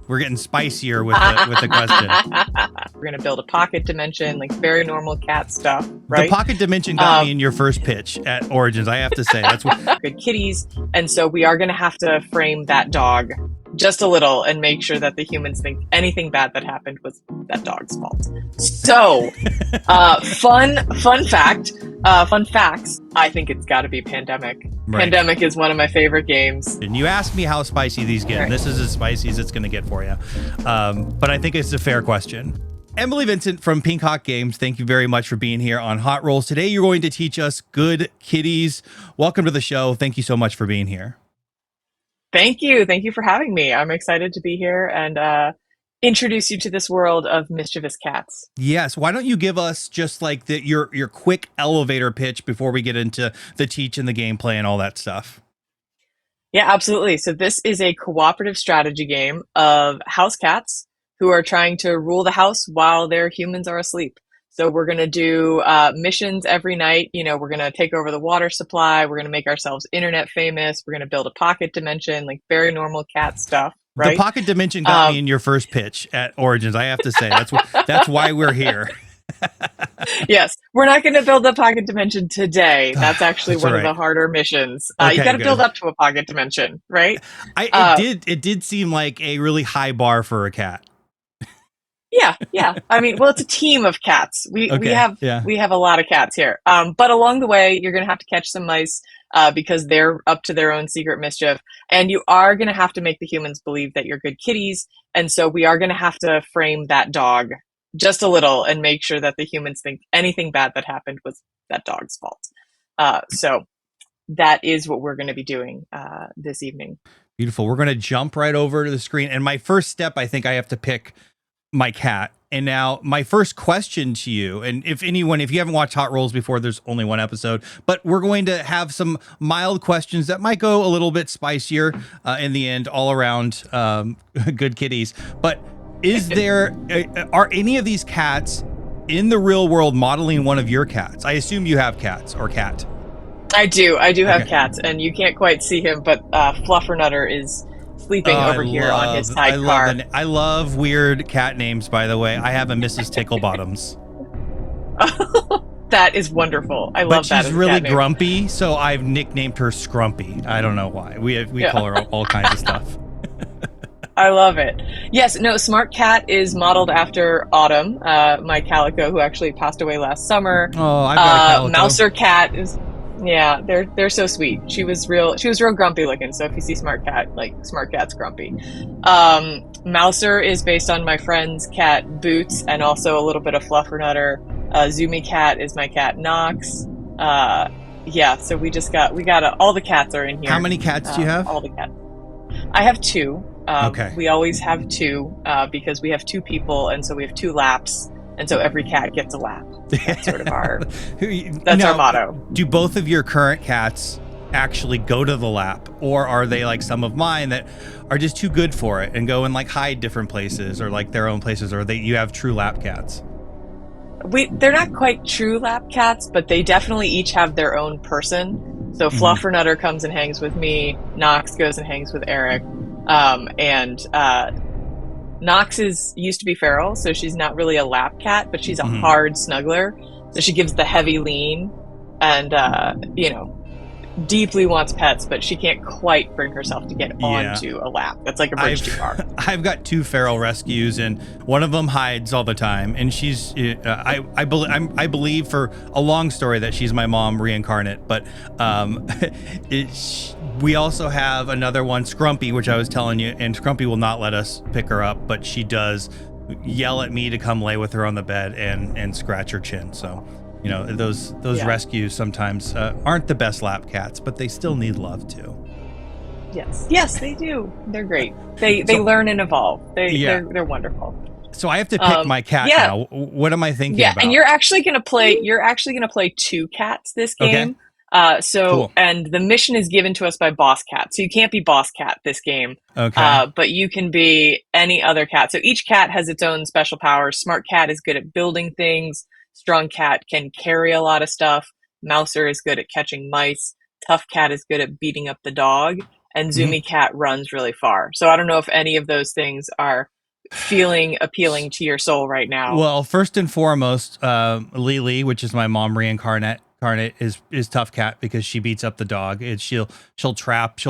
We're getting spicier with the question. We're going to build a pocket dimension, like very normal cat stuff, right? The pocket dimension got me in your first pitch at Origins, I have to say. That's what Good kitties. And so we are going to have to frame that dog just a little and make sure that the humans think anything bad that happened was that dog's fault. So, fun facts. I think it's got to be Pandemic. Right. Pandemic is one of my favorite games. And you asked me how spicy these get. Right. This is as spicy as it's going to get for you. But I think it's a fair question. Emily Vincent from Pink Hawk Games, thank you very much for being here on Hot Rolls. Today, you're going to teach us Good Kitties. Welcome to the show. Thank you so much for being here. Thank you. Thank you for having me. I'm excited to be here and introduce you to this world of mischievous cats. Yes. Why don't you give us just like your quick elevator pitch before we get into the teach and the gameplay and all that stuff? Yeah, absolutely. So this is a cooperative strategy game of house cats who are trying to rule the house while their humans are asleep. So we're going to do missions every night. You know, we're going to take over the water supply. We're going to make ourselves internet famous. We're going to build a pocket dimension, like very normal cat stuff. Right? The pocket dimension got me in your first pitch at Origins, I have to say. That's why we're here. Yes, we're not going to build a pocket dimension today. That's actually one of the harder missions. You got to build up to a pocket dimension, right? It did seem like a really high bar for a cat. Yeah. I mean, well, it's a team of cats. We have a lot of cats here. But along the way, you're going to have to catch some mice because they're up to their own secret mischief. And you are going to have to make the humans believe that you're good kitties. And so we are going to have to frame that dog just a little and make sure that the humans think anything bad that happened was that dog's fault. So that is what we're going to be doing this evening. Beautiful. We're going to jump right over to the screen. And my first step, I think I have to pick my cat. And now my first question to you, and if you haven't watched Hot Rolls before, there's only one episode, but we're going to have some mild questions that might go a little bit spicier in the end, all around Good Kitties. But are any of these cats in the real world modeling one of your cats? I assume you have cats or cat. I do have cats, and you can't quite see him, but Fluffernutter is sleeping over here on his sidecar. I love weird cat names, by the way. I have a Mrs. Ticklebottoms. That is wonderful. I love that. But she's really grumpy, so I've nicknamed her Scrumpy. I don't know why. We call her all kinds of stuff. I love it. Yes, no, Smart Cat is modeled after Autumn, my calico, who actually passed away last summer. Oh, I've got a calico. Mouser Cat is... Yeah, they're so sweet. She was real grumpy looking. So if you see Smart Cat, like Smart Cat's grumpy. Mouser is based on my friend's cat Boots, and also a little bit of Fluffernutter. Zoomy Cat is my cat Knox. So we got all the cats are in here. How many cats do you have? All the cats. I have two. Okay. We always have two because we have two people, and so we have two laps. And so every cat gets a lap. That's sort of our motto. Do both of your current cats actually go to the lap, or are they like some of mine that are just too good for it and go and like hide different places or like their own places, or you have true lap cats? They're not quite true lap cats, but they definitely each have their own person. So Fluffernutter comes and hangs with me. Knox goes and hangs with Eric. Knox used to be feral, so she's not really a lap cat, but she's a hard snuggler. So she gives the heavy lean and, deeply wants pets, but she can't quite bring herself to get onto a lap. That's like a bridge too far. I've got two feral rescues, and one of them hides all the time. And she's, I believe for a long story that she's my mom reincarnate. But we also have another one, Scrumpy, which I was telling you, and Scrumpy will not let us pick her up, but she does yell at me to come lay with her on the bed and scratch her chin. So, those rescues sometimes aren't the best lap cats, but they still need love too. Yes, they do. They're great. They learn and evolve. They're wonderful. So I have to pick my cat now. What am I thinking about? And you're actually gonna play two cats this game. Okay. Cool. And the mission is given to us by Boss Cat. So you can't be Boss Cat this game. Okay. But you can be any other cat. So each cat has its own special powers. Smart Cat is good at building things. Strong Cat can carry a lot of stuff. Mouser is good at catching mice. Tough Cat is good at beating up the dog. and Mhm. Zoomy Cat runs really far. So I don't know if any of those things are feeling appealing to your soul right now. Well, first and foremost, Lily, which is my mom reincarnate, is tough cat because she beats up the dog. She'll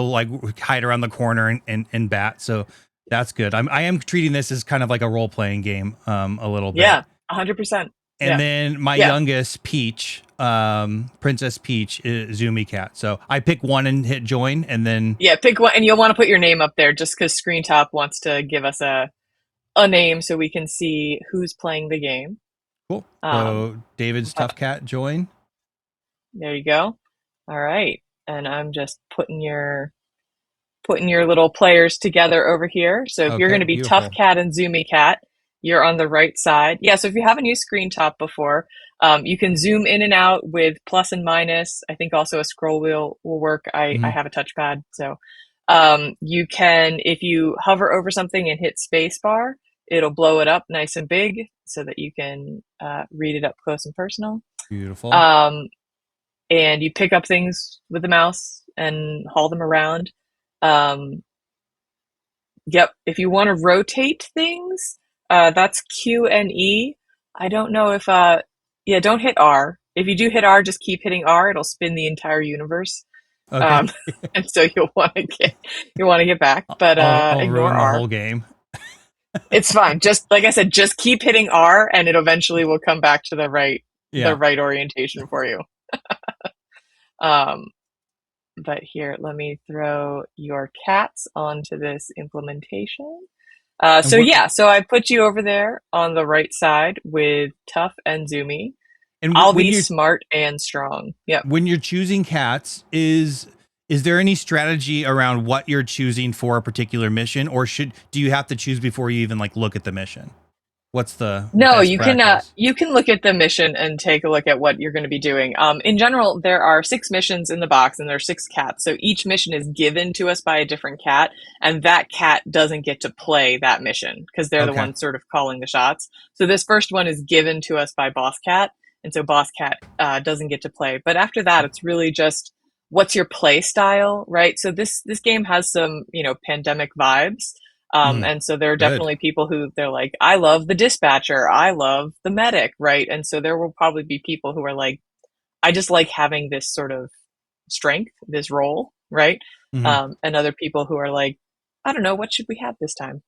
like hide around the corner and bat. So that's good. I am treating this as kind of like a role playing game, a little bit. Yeah, 100%. And Yeah, then my yeah, youngest, Peach, Princess Peach, is Zoomy Cat. So I pick one and hit join, and then yeah. Pick one, and you'll want to put your name up there just because Screen Top wants to give us a name so we can see who's playing the game. cool. Um, So David's but tough cat join. there you go. All right, and I'm just putting your little players together over here. So if you're Okay, going to be Tough beautiful. Cat and Zoomy Cat, you're on the right side. Yeah, so if you haven't used Screen Top before, you can zoom in and out with plus and minus. I think also a scroll wheel will work. I Mhm. have a touchpad. So you can, if you hover over something and hit space bar, it'll blow it up nice and big so that you can read it up close and personal. Beautiful. Um, and you pick up things with the mouse and haul them around. Um, Yep. If you want to rotate things, that's Q and E. I don't know if yeah, don't hit R. If you do hit R, just keep hitting R. It'll spin the entire universe. Okay. Um, and so you'll want to get back, but I'll ignore ruin the R. whole game. It's fine. Just like I said, just keep hitting R, and it eventually will come back to the Yeah. right orientation for you. Um, but here, let me throw your cats onto this implementation. And So yeah, so I put you over there on the right side with Tough and Zoomy. I'll when be you're smart and strong. Yep. choosing cats, is there any strategy around what you're choosing for a particular mission, or do you have to choose before you even like look at the mission? What's the No, best practice? you can look at the mission and take a look at what you're going to be doing. In general, there are 6 missions in the box, and there are 6 cats. So each mission is given to us by a different cat, and that cat doesn't get to play that mission because they're the Okay. ones sort of calling the shots. So this first one is given to us by Boss Cat, and so Boss Cat doesn't get to play. But after that, it's really just what's your play style, right? So this game has some pandemic vibes. Mm, And so there are good. definitely people who they're like, I love the dispatcher, I love the medic, right? And so there will probably be people who are like, I just like having this sort of strength, this role, right? Hmm. And other people who are like, I don't know, what should we have this time?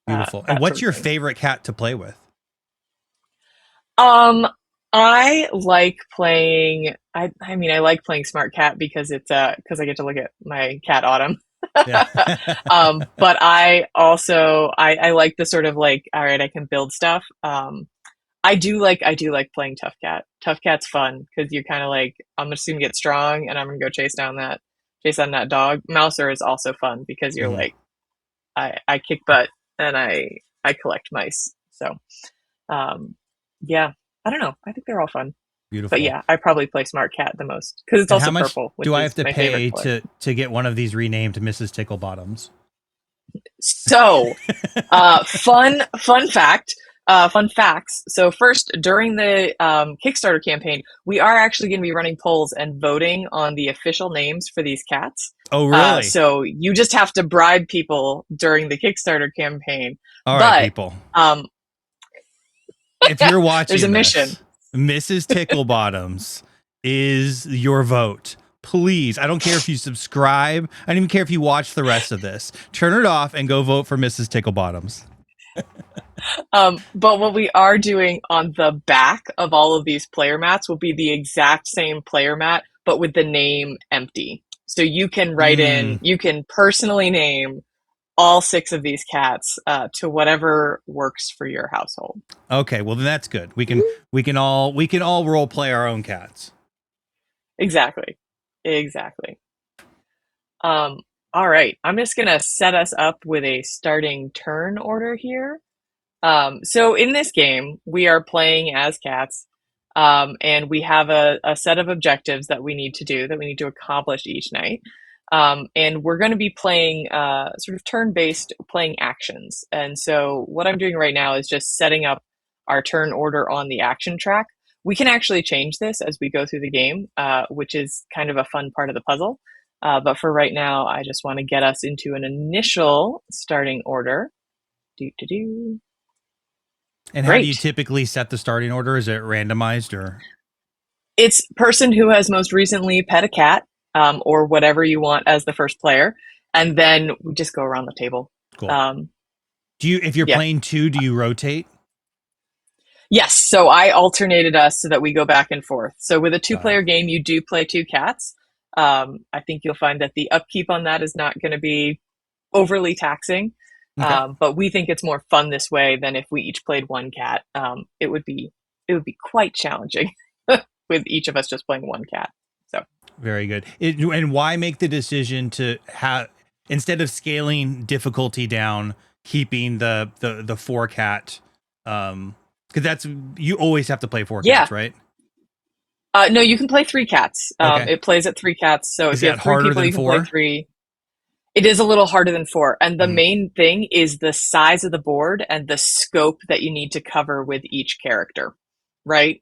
Beautiful. And That sort what's of your thing. favorite cat to play with? Um, I like playing. I mean, I like playing Smart Cat because it's because I get to look at my cat Autumn. Yeah. But I also I like the sort of like, all right, I can build stuff. I do like playing Tough Cat. Tough Cat's fun because you're kind of like, I'm just gonna get strong and I'm gonna go chase down that dog. Mouser is also fun because you're Mhm. like, I kick butt and I collect mice. So um, yeah, I don't know. I think they're all fun. But Beautiful. yeah, I probably play Smart Cat the most because it's And how also much purple, which do I have is to my favorite pay color. to get one of these renamed Mrs. Ticklebottoms? So, fun fact, fun facts. So first, during the Kickstarter campaign, we are actually going to be running polls and voting on the official names for these cats. Oh, really? So you just have to bribe people during the Kickstarter campaign. All right, But people. um, If you're there's a watching mission. this, Mrs. Ticklebottoms is your vote. Please, I don't care if you subscribe. I don't even care if you watch the rest of this. Turn it off and go vote for Mrs. Ticklebottoms. But what we are doing on the back of all of these player mats will be the exact same player mat, but with the name empty. So you can Mm, you can personally name all 6 of these cats to whatever works for your household. okay, well then that's good. We can all role play our own cats. Exactly. Exactly. Um, all right. I'm just going to set us up with a starting turn order here. So in this game, we are playing as cats, and we have a set of objectives that we need to do, that we need to accomplish each night. And we're going to be playing sort of turn-based playing actions. And so what I'm doing right now is just setting up our turn order on the action track. We can actually change this as we go through the game, which is kind of a fun part of the puzzle. But for right now, I just want to get us into an initial starting order. Do. And how do you typically set the starting order? Is it randomized or? It's person who has most recently pet a cat, or whatever you want as the first player, and then we just go around the table. Cool. If you're playing two, do you rotate? Yes. So I alternated us so that we go back and forth. So with a 2-player game, you do play 2 cats. I think you'll find that the upkeep on that is not going to be overly taxing. Okay. But we think it's more fun this way than if we each played 1 cat. It would be quite challenging with each of us just playing 1 cat. So very good. And why make the decision to have, instead of scaling difficulty down, keeping the 4 cat? Because that's, you always have to play 4 cats, right? No, you can play 3 cats. Okay. It plays at 3 cats. So if you have 3 people, you can play 3. It is a little harder than 4. And the main thing is the size of the board and the scope that you need to cover with each character, right?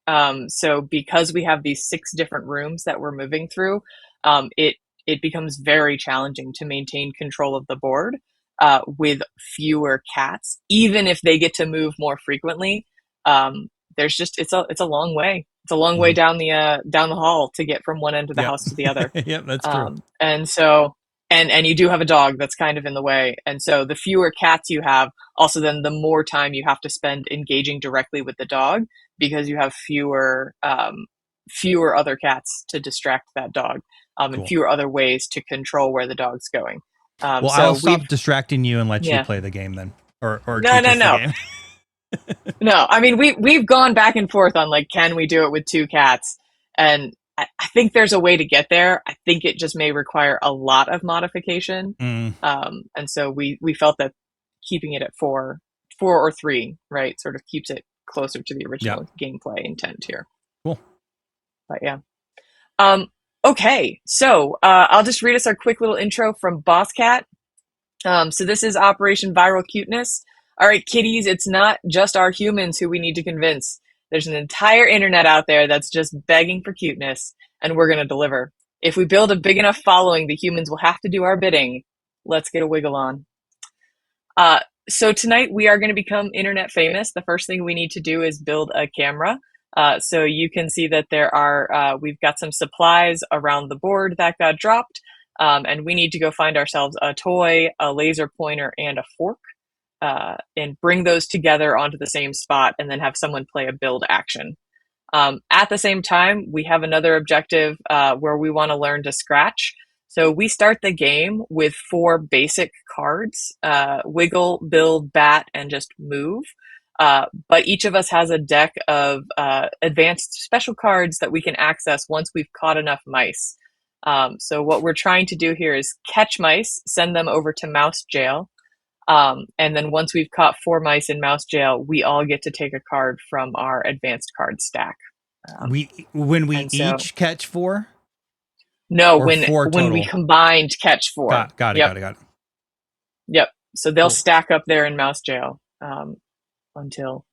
So because we have these 6 different rooms that we're moving through, it becomes very challenging to maintain control of the board with fewer cats, even if they get to move more frequently. There's just, it's a long way. It's a long way down the hall to get from one end of the house to the other. Yep, that's true. And so, and you do have a dog that's kind of in the way. And so the fewer cats you have, also then the more time you have to spend engaging directly with the dog, because you have fewer other cats to distract that dog, and fewer other ways to control where the dog's going. Well, so I'll stop distracting you and let you play the game then, or no. The game. No, I mean, we've gone back and forth on like, can we do it with 2 cats? And I think there's a way to get there. I think it just may require a lot of modification. And so we felt that keeping it at 4 or 3, right, sort of keeps it closer to the original gameplay intent here. Cool. But yeah. Okay, so I'll just read us our quick little intro from Boss Cat. So this is Operation Viral Cuteness. All right, kitties, it's not just our humans who we need to convince. There's an entire internet out there that's just begging for cuteness, and we're going to deliver. If we build a big enough following, the humans will have to do our bidding. Let's get a wiggle on. So tonight we are going to become internet famous. The first thing we need to do is build a camera. So you can see that there are, we've got some supplies around the board that got dropped, and we need to go find ourselves a toy, a laser pointer, and a fork. And bring those together onto the same spot and then have someone play a build action. At the same time, we have another objective where we want to learn to scratch. So we start the game with 4 basic cards, wiggle, build, bat, and just move. But each of us has a deck of advanced special cards that we can access once we've caught enough mice. So what we're trying to do here is catch mice, send them over to mouse jail. And then once we've caught 4 mice in mouse jail, we all get to take a card from our advanced card stack. When we each catch 4? No, when we combined catch 4. Got it. Yep. So they'll stack up there in mouse jail until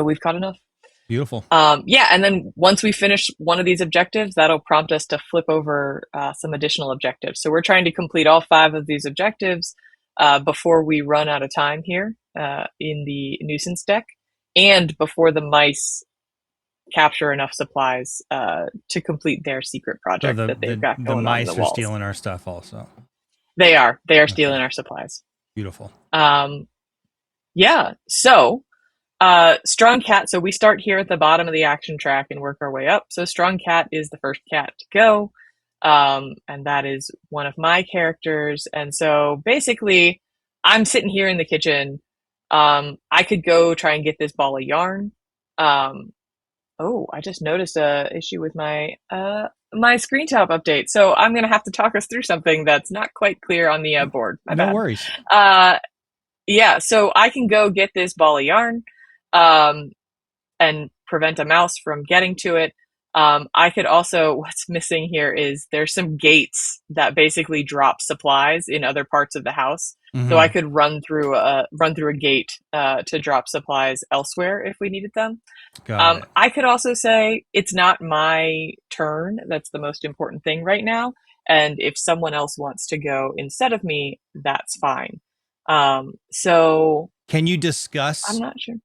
we've caught enough. Beautiful. And then once we finish one of these objectives, that'll prompt us to flip over some additional objectives. So we're trying to complete all 5 of these objectives before we run out of time here in the nuisance deck, and before the mice capture enough supplies to complete their secret project that they've got going on. The mice are stealing our stuff also. They are stealing our supplies. Beautiful. So Strong Cat. So we start here at the bottom of the action track and work our way up. So Strong Cat is the first cat to go. And that is one of my characters. And so basically I'm sitting here in the kitchen. I could go try and get this ball of yarn. I just noticed a issue with my screen top update. So I'm going to have to talk us through something that's not quite clear on the board. No worries. So I can go get this ball of yarn, and prevent a mouse from getting to it. I could also, what's missing here is there's some gates that basically drop supplies in other parts of the house. Mm-hmm. So I could run through a gate to drop supplies elsewhere if we needed them. I could also say it's not my turn. That's the most important thing right now. And if someone else wants to go instead of me, that's fine. So can you discuss? I'm not sure.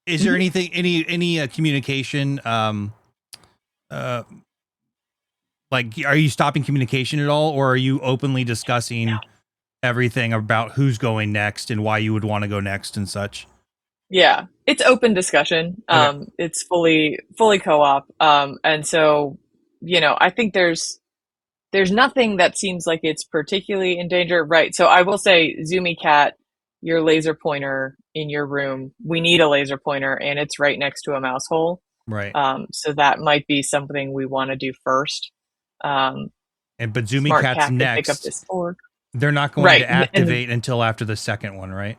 Is there anything, any communication? Like, are you stopping communication at all, or are you openly discussing everything about who's going next and why you would want to go next and such? Yeah, it's open discussion. Okay. It's fully co-op. And so, I think there's nothing that seems like it's particularly in danger. Right. So I will say, Zoomy Cat, your laser pointer in your room, we need a laser pointer, and it's right next to a mouse hole. Right. So that might be something we want to do first. But Zoomy Smart Cat's Cat next. Pick up this fork. They're not going to activate until after the second one, right?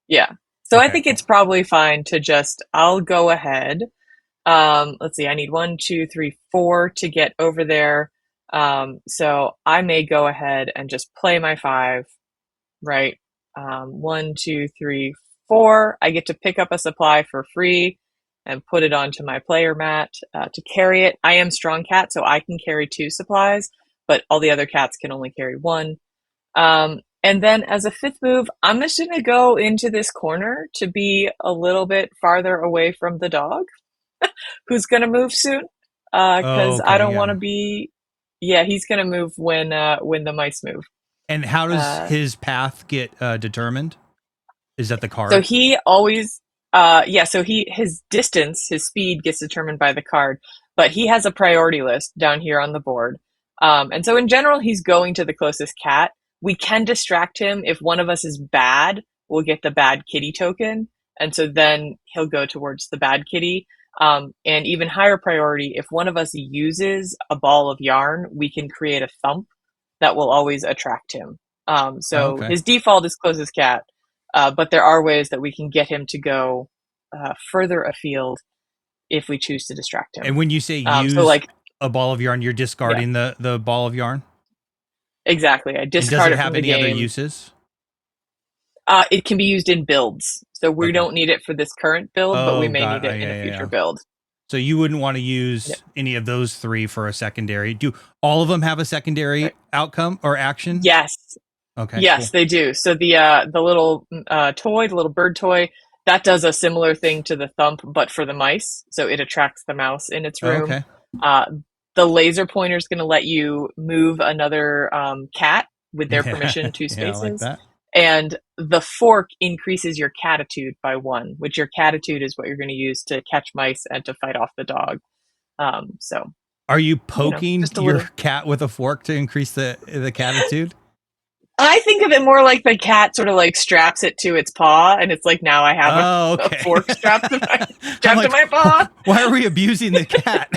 Yeah. So I think it's probably fine to just, I'll go ahead. Let's see, I need 1, 2, 3, 4 to get over there. So I may go ahead and just play my 5, right? 1, 2, 3, 4. I get to pick up a supply for free and put it onto my player mat to carry it. I am Strong Cat, so I can carry 2 supplies, but all the other cats can only carry 1. And then as a 5th move, I'm just going to go into this corner to be a little bit farther away from the dog, who's going to move soon. Because I don't want to be... Yeah, he's going to move when the mice move. And how does his path get determined? Is that the card? So he always... so his distance, his speed gets determined by the card, but he has a priority list down here on the board. And so in general, he's going to the closest cat. We can distract him. If one of us is bad, we'll get the bad kitty token. And so then he'll go towards the bad kitty. And even higher priority, if one of us uses a ball of yarn, we can create a thump that will always attract him. His default is closest cat. But there are ways that we can get him to go further afield if we choose to distract him. And when you say use a ball of yarn, you're discarding the ball of yarn? Exactly. I discard it from the game. Does it have any other uses? It can be used in builds. So we don't need it for this current build, but we may need it in a future build. So you wouldn't want to use any of those 3 for a secondary. Do all of them have a secondary outcome or action? Yes. Okay. Yes, they do. So the little toy, the little bird toy, that does a similar thing to the thump, but for the mice. So it attracts the mouse in its room. Okay. The laser pointer is going to let you move another cat with their permission 2 spaces. Like that. And the fork increases your catitude by 1, which your catitude is what you're going to use to catch mice and to fight off the dog. Are you poking your cat with a fork to increase the catitude? I think of it more like the cat sort of like straps it to its paw, and it's like, now I have a fork strapped to my paw. Why are we abusing the cat?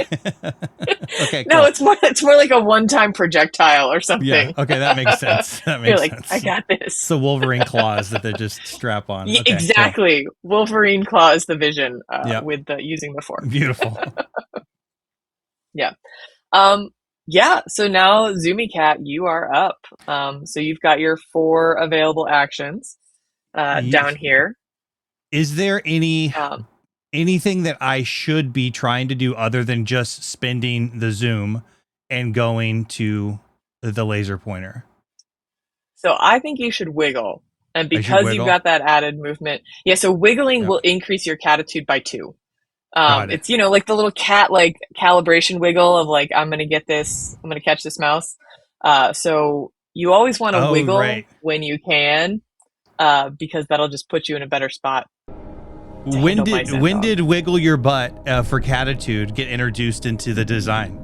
Okay, cool. No, it's more like a one-time projectile or something. Yeah, okay, that makes sense. That makes sense. I got this. It's the Wolverine claws that they just strap on. Okay, exactly. Cool. Wolverine claws the vision with using the fork. Beautiful. Yeah. So now Zoomy Cat, you are up. So you've got your 4 available actions down here. Is there anything that I should be trying to do other than just spending the zoom and going to the laser pointer? So I think you should wiggle. And because you've got that added movement. Yeah, so wiggling will increase your catitude by 2. It's, like the little cat, like calibration wiggle of like, I'm going to get this, I'm going to catch this mouse. So you always want to wiggle when you can, because that'll just put you in a better spot. When did wiggle your butt for catitude get introduced into the design?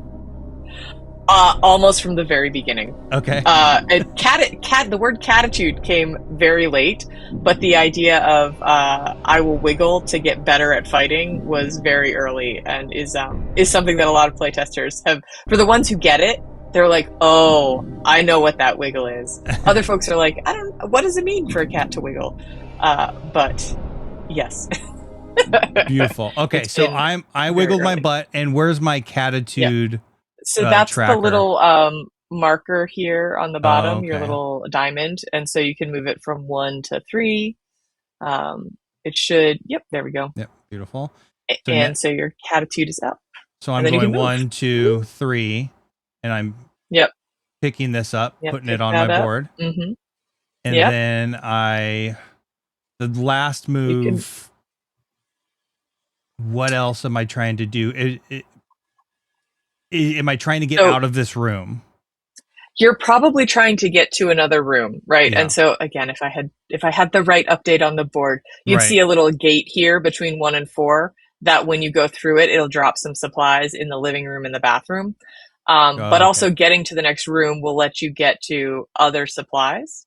Almost from the very beginning. Okay. The word catitude came very late, but the idea of I will wiggle to get better at fighting was very early, and is something that a lot of playtesters have. For the ones who get it, they're like, "Oh, I know what that wiggle is." Other folks are like, "I don't. What does it mean for a cat to wiggle?" But yes. Beautiful. Okay, so I wiggled my butt, and where's my catitude? Yeah. So that's tracker. The little marker here on the bottom, your little diamond. And so you can move it from 1 to 3. It should, there we go. Yep, beautiful. So your catitude is up. So I'm going 1, 2, 3, and I'm... Yep. picking this up, Yep, putting pick it on my that up. board. Mm-hmm. And Yep. then the last move, what else am I trying to do? Am I trying to get out of this room? You're probably trying to get to another room, right? Yeah. And so again, if I had the right update on the board, you'd see a little gate here between 1 and 4 that when you go through it, it'll drop some supplies in the living room and the bathroom. But also getting to the next room will let you get to other supplies.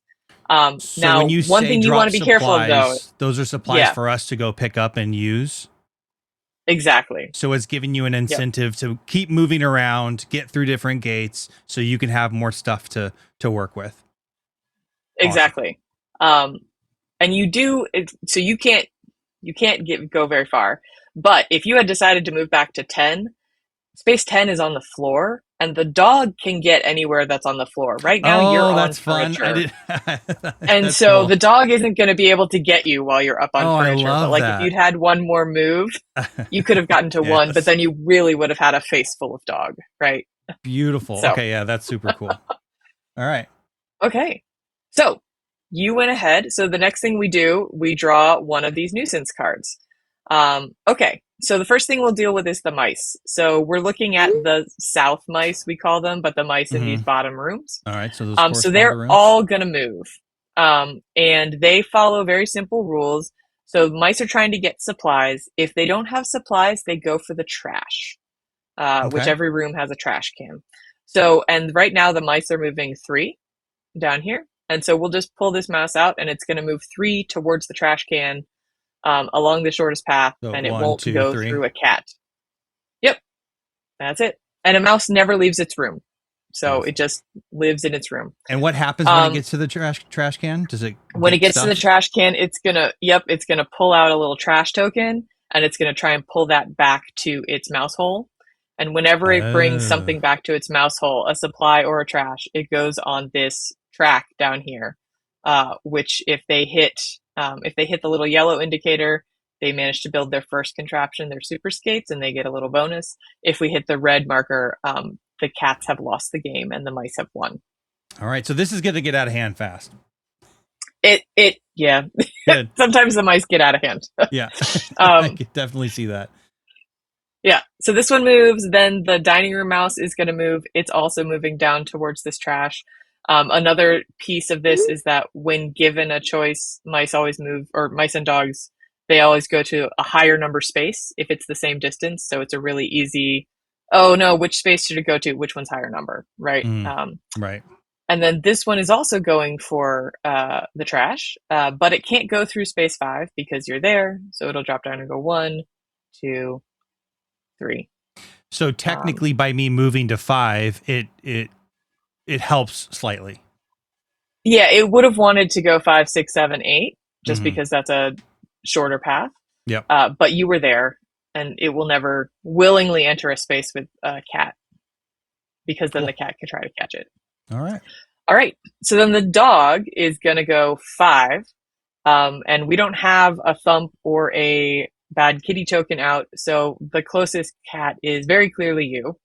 So now, when you one thing you want to be careful of, though, those are supplies for us to go pick up and use. Exactly. So it's giving you an incentive to keep moving around, get through different gates, so you can have more stuff to work with. Exactly. Awesome. And you do so you can't go very far. But if you had decided to move back to 10, space 10 is on the floor, and the dog can get anywhere that's on the floor. Right now, you're on furniture. And so cool. The dog isn't going to be able to get you while you're up on furniture. But like if you'd had one more move, you could have gotten to one, but then you really would have had a face full of dog, right? Beautiful. So. Okay, yeah, that's super cool. All right. Okay. So you went ahead. So the next thing we do, we draw one of these nuisance cards. Okay. So the first thing we'll deal with is the mice. So we're looking at the south mice, we call them, but the mice in these bottom rooms. All right. So those so they're all going to move. And they follow very simple rules. So mice are trying to get supplies. If they don't have supplies, they go for the trash, which every room has a trash can. So, and right now the mice are moving 3 down here. And so we'll just pull this mouse out and it's going to move 3 towards the trash can along the shortest path. So and it won't go through a cat. Yep. That's it. And a mouse never leaves its room. So it just lives in its room. And what happens when it gets to the trash can? Does it when it gets to the trash can, it's gonna pull out a little trash token and it's gonna try and pull that back to its mouse hole. And whenever it brings something back to its mouse hole, a supply or a trash, it goes on this track down here. Which if they hit the little yellow indicator, they manage to build their first contraption, their super skates, and they get a little bonus. If we hit the red marker, the cats have lost the game and the mice have won. All right, so this is going to get out of hand fast. Yeah. Good. Sometimes the mice get out of hand. Yeah, I can definitely see that. Yeah, so this one moves, then the dining room mouse is going to move. It's also moving down towards this trash. Another piece of this is that when given a choice, mice always move, or mice and dogs, they always go to a higher number space if it's the same distance. So it's a really easy, oh no, which space should it go to? Which one's higher number, right? Right. And then this one is also going for the trash, but it can't go through space 5 because you're there. So it'll drop down and go 1, 2, 3. So technically, by me moving to 5, it helps slightly. Yeah, it would have wanted to go 5, 6, 7, 8, just because that's a shorter path. Yep. But you were there, and it will never willingly enter a space with a cat, because then the cat can try to catch it. All right. So then the dog is going to go 5, and we don't have a thump or a bad kitty token out, so the closest cat is very clearly you.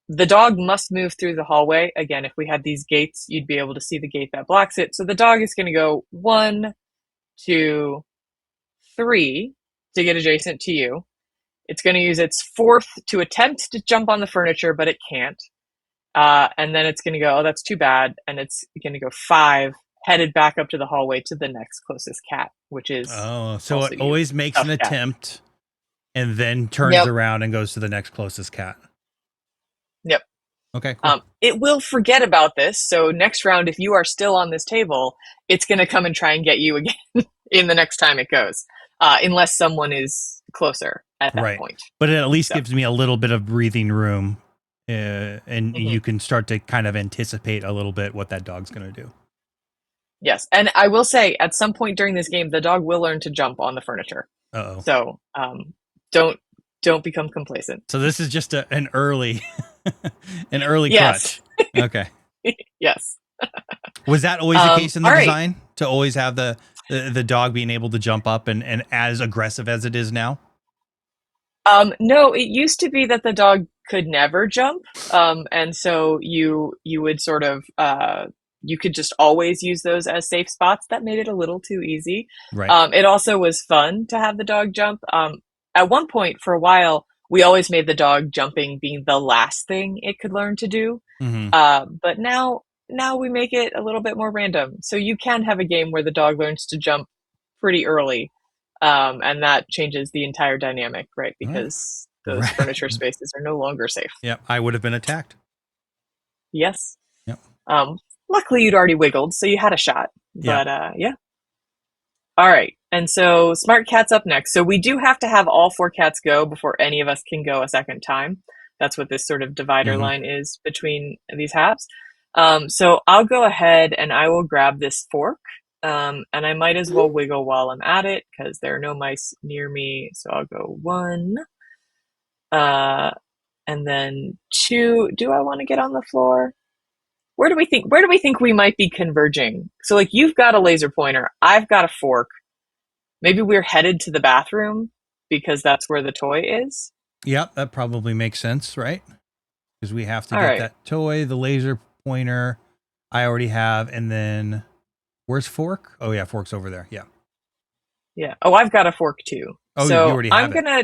The dog must move through the hallway. Again, if we had these gates, you'd be able to see the gate that blocks it. So the dog is going to go 1, 2, 3 to get adjacent to you. It's going to use its 4th to attempt to jump on the furniture, but it can't. And then it's going to go, oh, that's too bad. And it's going to go 5, headed back up to the hallway to the next closest cat, which is... Oh, so it always makes an attempt and then turns around and goes to the next closest cat. Yep. Okay, cool. It will forget about this. So next round, if you are still on this table, it's going to come and try and get you again in the next time it goes, unless someone is closer at that point. But it at least gives me a little bit of breathing room, and you can start to kind of anticipate a little bit what that dog's going to do. Yes, and I will say, at some point during this game, the dog will learn to jump on the furniture. Uh-oh. So don't become complacent. So this is just an early clutch. Okay. Yes. Was that always the case in the design? To always have the dog being able to jump up and as aggressive as it is now? No, it used to be that the dog could never jump, and so you would sort of you could just always use those as safe spots. That made it a little too easy. Right. It also was fun to have the dog jump. At one point, for a while, we always made the dog jumping being the last thing it could learn to do. Mm-hmm. But now we make it a little bit more random. So you can have a game where the dog learns to jump pretty early, and that changes the entire dynamic, right? Because those Right. furniture spaces are no longer safe. Yep. I would have been attacked. Yes. Yep. Luckily, you'd already wiggled, so you had a shot. But yep. yeah. All right. And so Smart Cat's up next. So we do have to have all 4 cats go before any of us can go a second time. That's what this sort of divider line is between these halves. So I'll go ahead and I will grab this fork. And I might as well wiggle while I'm at it because there are no mice near me. So I'll go 1. And then 2. Do I want to get on the floor? Where do we think we might be converging? So like you've got a laser pointer, I've got a fork. Maybe we're headed to the bathroom because that's where the toy is. Yep, that probably makes sense, right? Because we have to get that toy, the laser pointer I already have, and then where's fork? Oh yeah, fork's over there. Yeah. Yeah. Oh, I've got a fork too. Oh, so you already have I'm gonna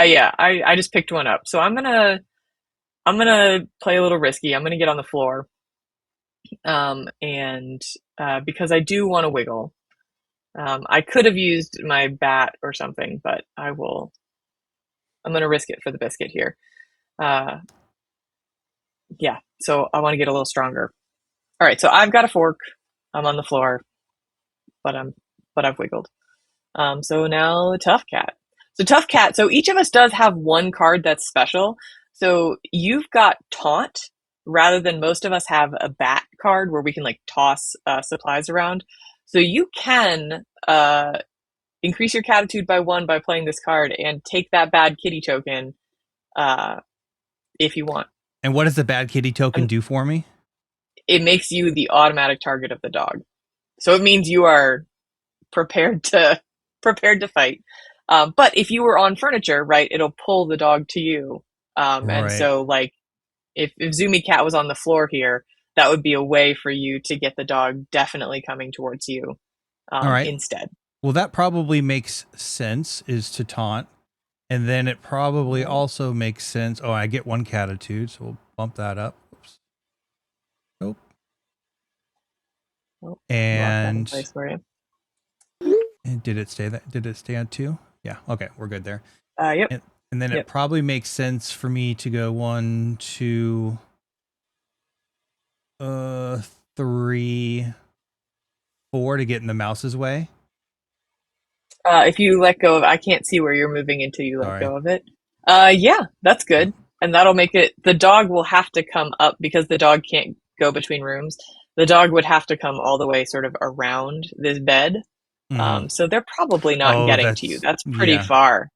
yeah, I just picked one up. So I'm gonna play a little risky. I'm gonna get on the floor. And because I do want to wiggle. I could have used my bat or something, but I'm going to risk it for the biscuit here. Yeah, so I want to get a little stronger. All right, so I've got a fork. I'm on the floor, but I've wiggled. So now Tough Cat. So Tough Cat. So each of us does have one card that's special. So you've got Taunt rather than most of us have a bat card where we can like toss supplies around. So you can increase your catitude by 1 by playing this card and take that bad kitty token if you want. And what does the bad kitty token do for me? It makes you the automatic target of the dog. So it means you are prepared to fight. But if you were on furniture, right, it'll pull the dog to you. And so like if Zoomy Cat was on the floor here, that would be a way for you to get the dog definitely coming towards you instead. Well, that probably makes sense, is to taunt. And then it probably also makes sense. Oh, I get 1 catitude, so we'll bump that up. Oops. Nope. Oh, and for you. And did it stay on 2? Yeah. Okay, we're good there. Yep. And then it probably makes sense for me to go 1, 2, 3, 4 to get in the mouse's way. If you let go of, I can't see where you're moving until you let go of it. Yeah, that's good. And that'll make it, the dog will have to come up because the dog can't go between rooms. The dog would have to come all the way sort of around this bed. So they're probably not getting to you. That's pretty far.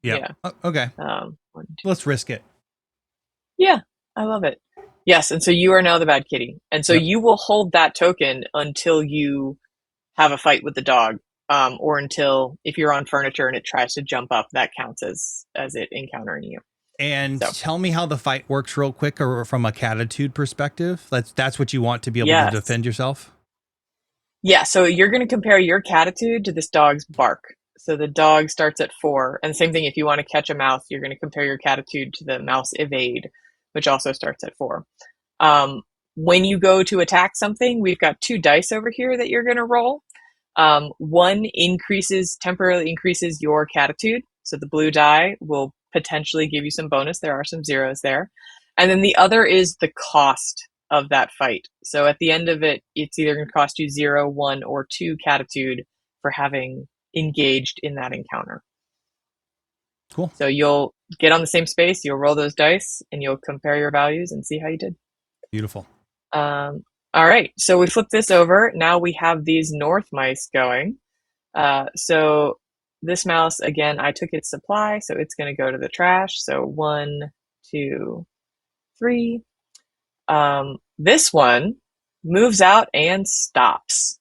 Yeah. Okay. Let's risk it. Yeah, I love it. Yes, and so you are now the bad kitty. And so you will hold that token until you have a fight with the dog. Or until if you're on furniture and it tries to jump up, that counts as it encountering you. And tell me how the fight works real quick, or from a catitude perspective. That's what you want to be able to defend yourself. Yeah, so you're going to compare your catitude to this dog's bark. So the dog starts at 4, and same thing if you want to catch a mouse, you're going to compare your catitude to the mouse evade, which also starts at 4. When you go to attack something, we've got 2 dice over here that you're going to roll. 1 temporarily increases your catitude. So the blue die will potentially give you some bonus. There are some zeros there. And then the other is the cost of that fight. So at the end of it, it's either going to cost you 0, 1, or 2 catitude for having engaged in that encounter. Cool. So you'll get on the same space, you'll roll those dice, and you'll compare your values and see how you did. Beautiful. All right, so we flip this over. Now we have these north mice going. So this mouse, again, I took its supply, so it's going to go to the trash. So 1, 2, 3. This one moves out and stops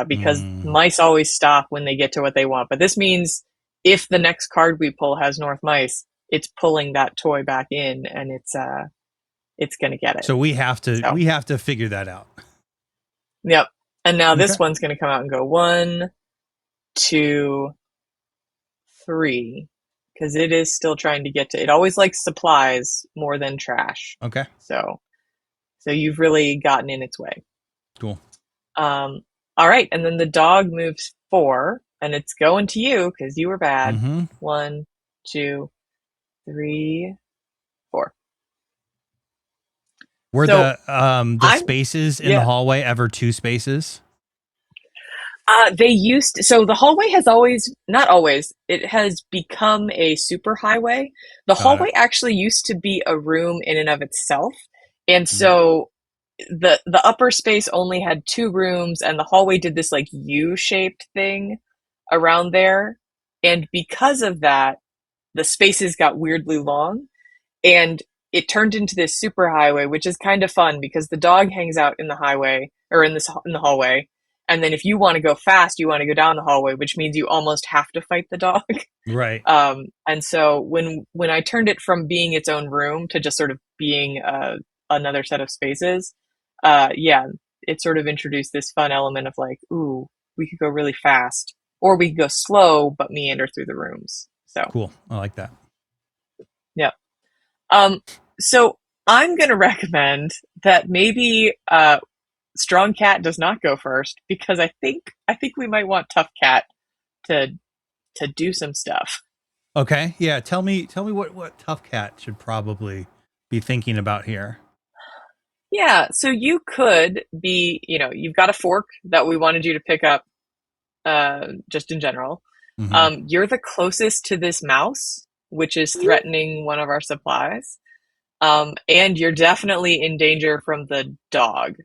because mice always stop when they get to what they want. But this means if the next card we pull has North Mice, it's pulling that toy back in, and it's going to get it. So we have to figure that out. Yep. And now this one's going to come out and go 1, 2, 3, because it is still trying to get to. It always likes supplies more than trash. Okay. So you've really gotten in its way. Cool. All right, and then the dog moves 4, and it's going to you because you were bad. 1, 2, 3, 4. Were the spaces in the hallway ever 2 spaces? They used to, so the hallway has always, not always, it has become a super highway. The hallway actually used to be a room in and of itself. And so the upper space only had 2 rooms, and the hallway did this like U-shaped thing around there. And because of that, the spaces got weirdly long, and it turned into this super highway, which is kind of fun because the dog hangs out in the highway or in the hallway. And then if you want to go fast, you want to go down the hallway, which means you almost have to fight the dog. Right. And so when I turned it from being its own room to just sort of being another set of spaces, it sort of introduced this fun element of like, ooh, we could go really fast, or we could go slow but meander through the rooms. So cool. I like that. Yeah. So I'm going to recommend that maybe Strong Cat does not go first, because I think we might want Tough Cat to do some stuff. Okay. Yeah. Tell me what Tough Cat should probably be thinking about here. Yeah. So you could be, you've got a fork that we wanted you to pick up, just in general. You're the closest to this mouse, which is threatening one of our supplies. And you're definitely in danger from the dog,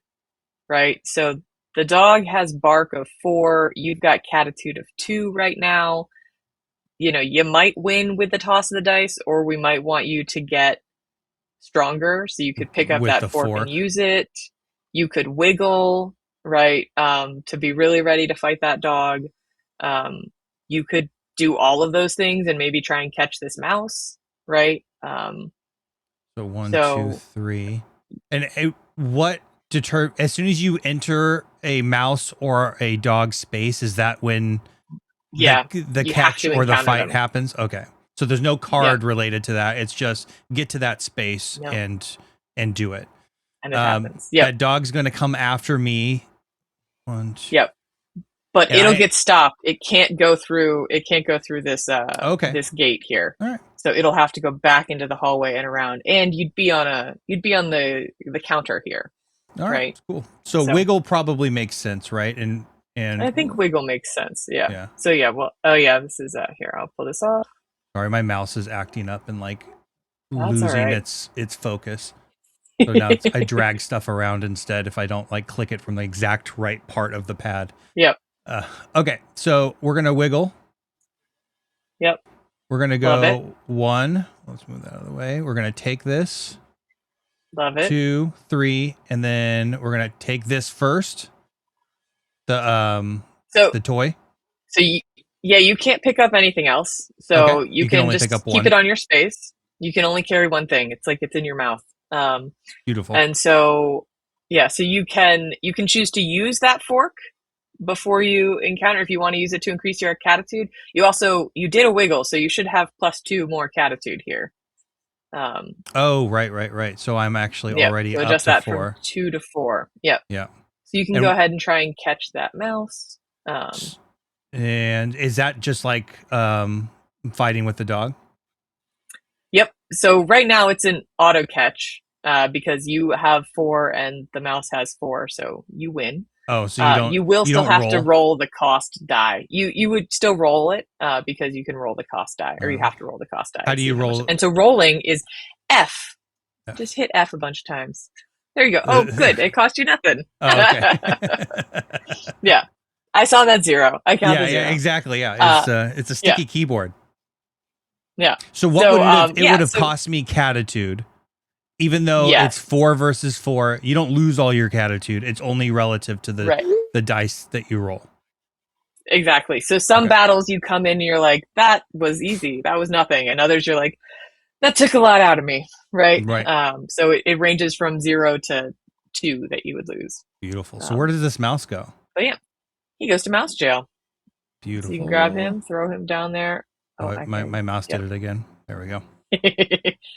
right? So the dog has bark of 4. You've got catitude of 2 right now. You might win with the toss of the dice, or we might want you to get stronger. So you could pick up that fork and use it. You could wiggle, right? To be really ready to fight that dog. You could do all of those things and maybe try and catch this mouse, right? So 1, 2, 3. And what as soon as you enter a mouse or a dog space, is that when the catch or the fight happens? Okay. So there's no card related to that. It's just get to that space and do it. And it happens. Yeah. That dog's going to come after me. 1, 2. Yep. But it'll get stopped. It can't go through this this gate here. All right. So it'll have to go back into the hallway and around, and you'd be on the counter here. All right. Cool. So wiggle probably makes sense, right? And I think wiggle makes sense. Yeah. So this is here. I'll pull this off. Sorry, my mouse is acting up and like losing its focus. So now I drag stuff around instead if I don't like click it from the exact right part of the pad. Yep. Okay, so we're going to wiggle. Yep. We're going to go 1. Let's move that out of the way. We're going to take this. Love it. 2, 3, and then we're going to take this first. The toy. So you can't pick up anything else. So you can just keep it on your space. You can only carry one thing. It's like it's in your mouth. Beautiful. And so you can choose to use that fork before you encounter, if you want to use it to increase your catitude. You did a wiggle, so you should have +2 more catitude here. Right. So I'm actually already up to 4. From 2 to 4. Yep. Yeah. So you can go ahead and try and catch that mouse. And is that just like fighting with the dog? Yep. So right now it's an auto catch because you have 4 and the mouse has 4, so you win. Oh, so you will still have to roll the cost die. You would still roll it because you can roll the cost die, or you have to roll the cost die. How do you roll? And so rolling is F. Just hit F a bunch of times. There you go. Oh, good. It cost you nothing. Oh, okay. Yeah. I saw that 0. I counted 0. Yeah, exactly. Yeah. It's a sticky keyboard. Yeah. So what would it would have cost me catitude? Even though it's 4 versus 4, you don't lose all your catitude. It's only relative to the dice that you roll. Exactly. So some battles you come in and you're like, that was easy. That was nothing. And others you're like, that took a lot out of me. Right. So it ranges from 0 to 2 that you would lose. Beautiful. So where does this mouse go? But yeah, he goes to mouse jail. Beautiful. So you can grab him, throw him down there. My mouse did it again. There we go.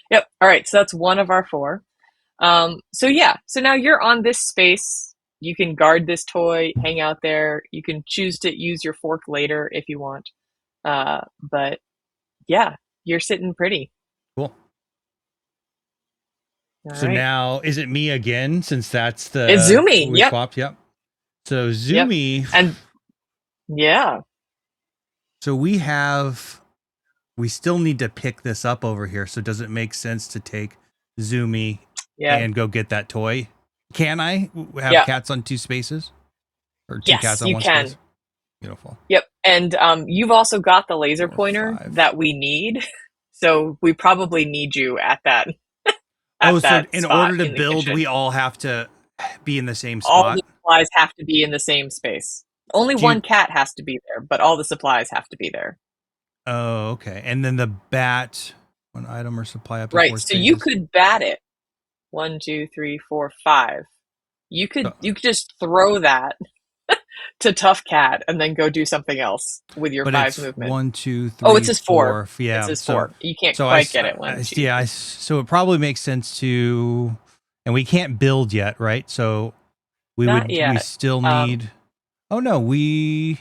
Yep. All right. So that's one of our 4. So now you're on this space. You can guard this toy, hang out there. You can choose to use your fork later if you want. But yeah, you're sitting pretty. Cool. All so right. now, is it me again? Since that's the it's Zoomy. We swapped. Yep. So Zoomy, and yeah. So we still need to pick this up over here. So does it make sense to take Zoomy and go get that toy? Can I have cats on 2 spaces? Or 2 cats on 1 space? Beautiful. Yep. And you've also got the laser pointer that we need. So we probably need you at that. So in order to build, we all have to be in the same spot? All the supplies have to be in the same space. Only one cat has to be there, but all the supplies have to be there. Oh, okay. And then the bat, 1 item or supply up to 4 Right. spaces. So you could bat it. 1, 2, 3, 4, 5. You could just throw that to Tough Cat and then go do something else with your 5 movement. 1, 2, 3. Oh, it's his 4. Yeah, it's his 4. You can't quite get it. So it probably makes sense to, and we can't build yet, right? So we still need. You would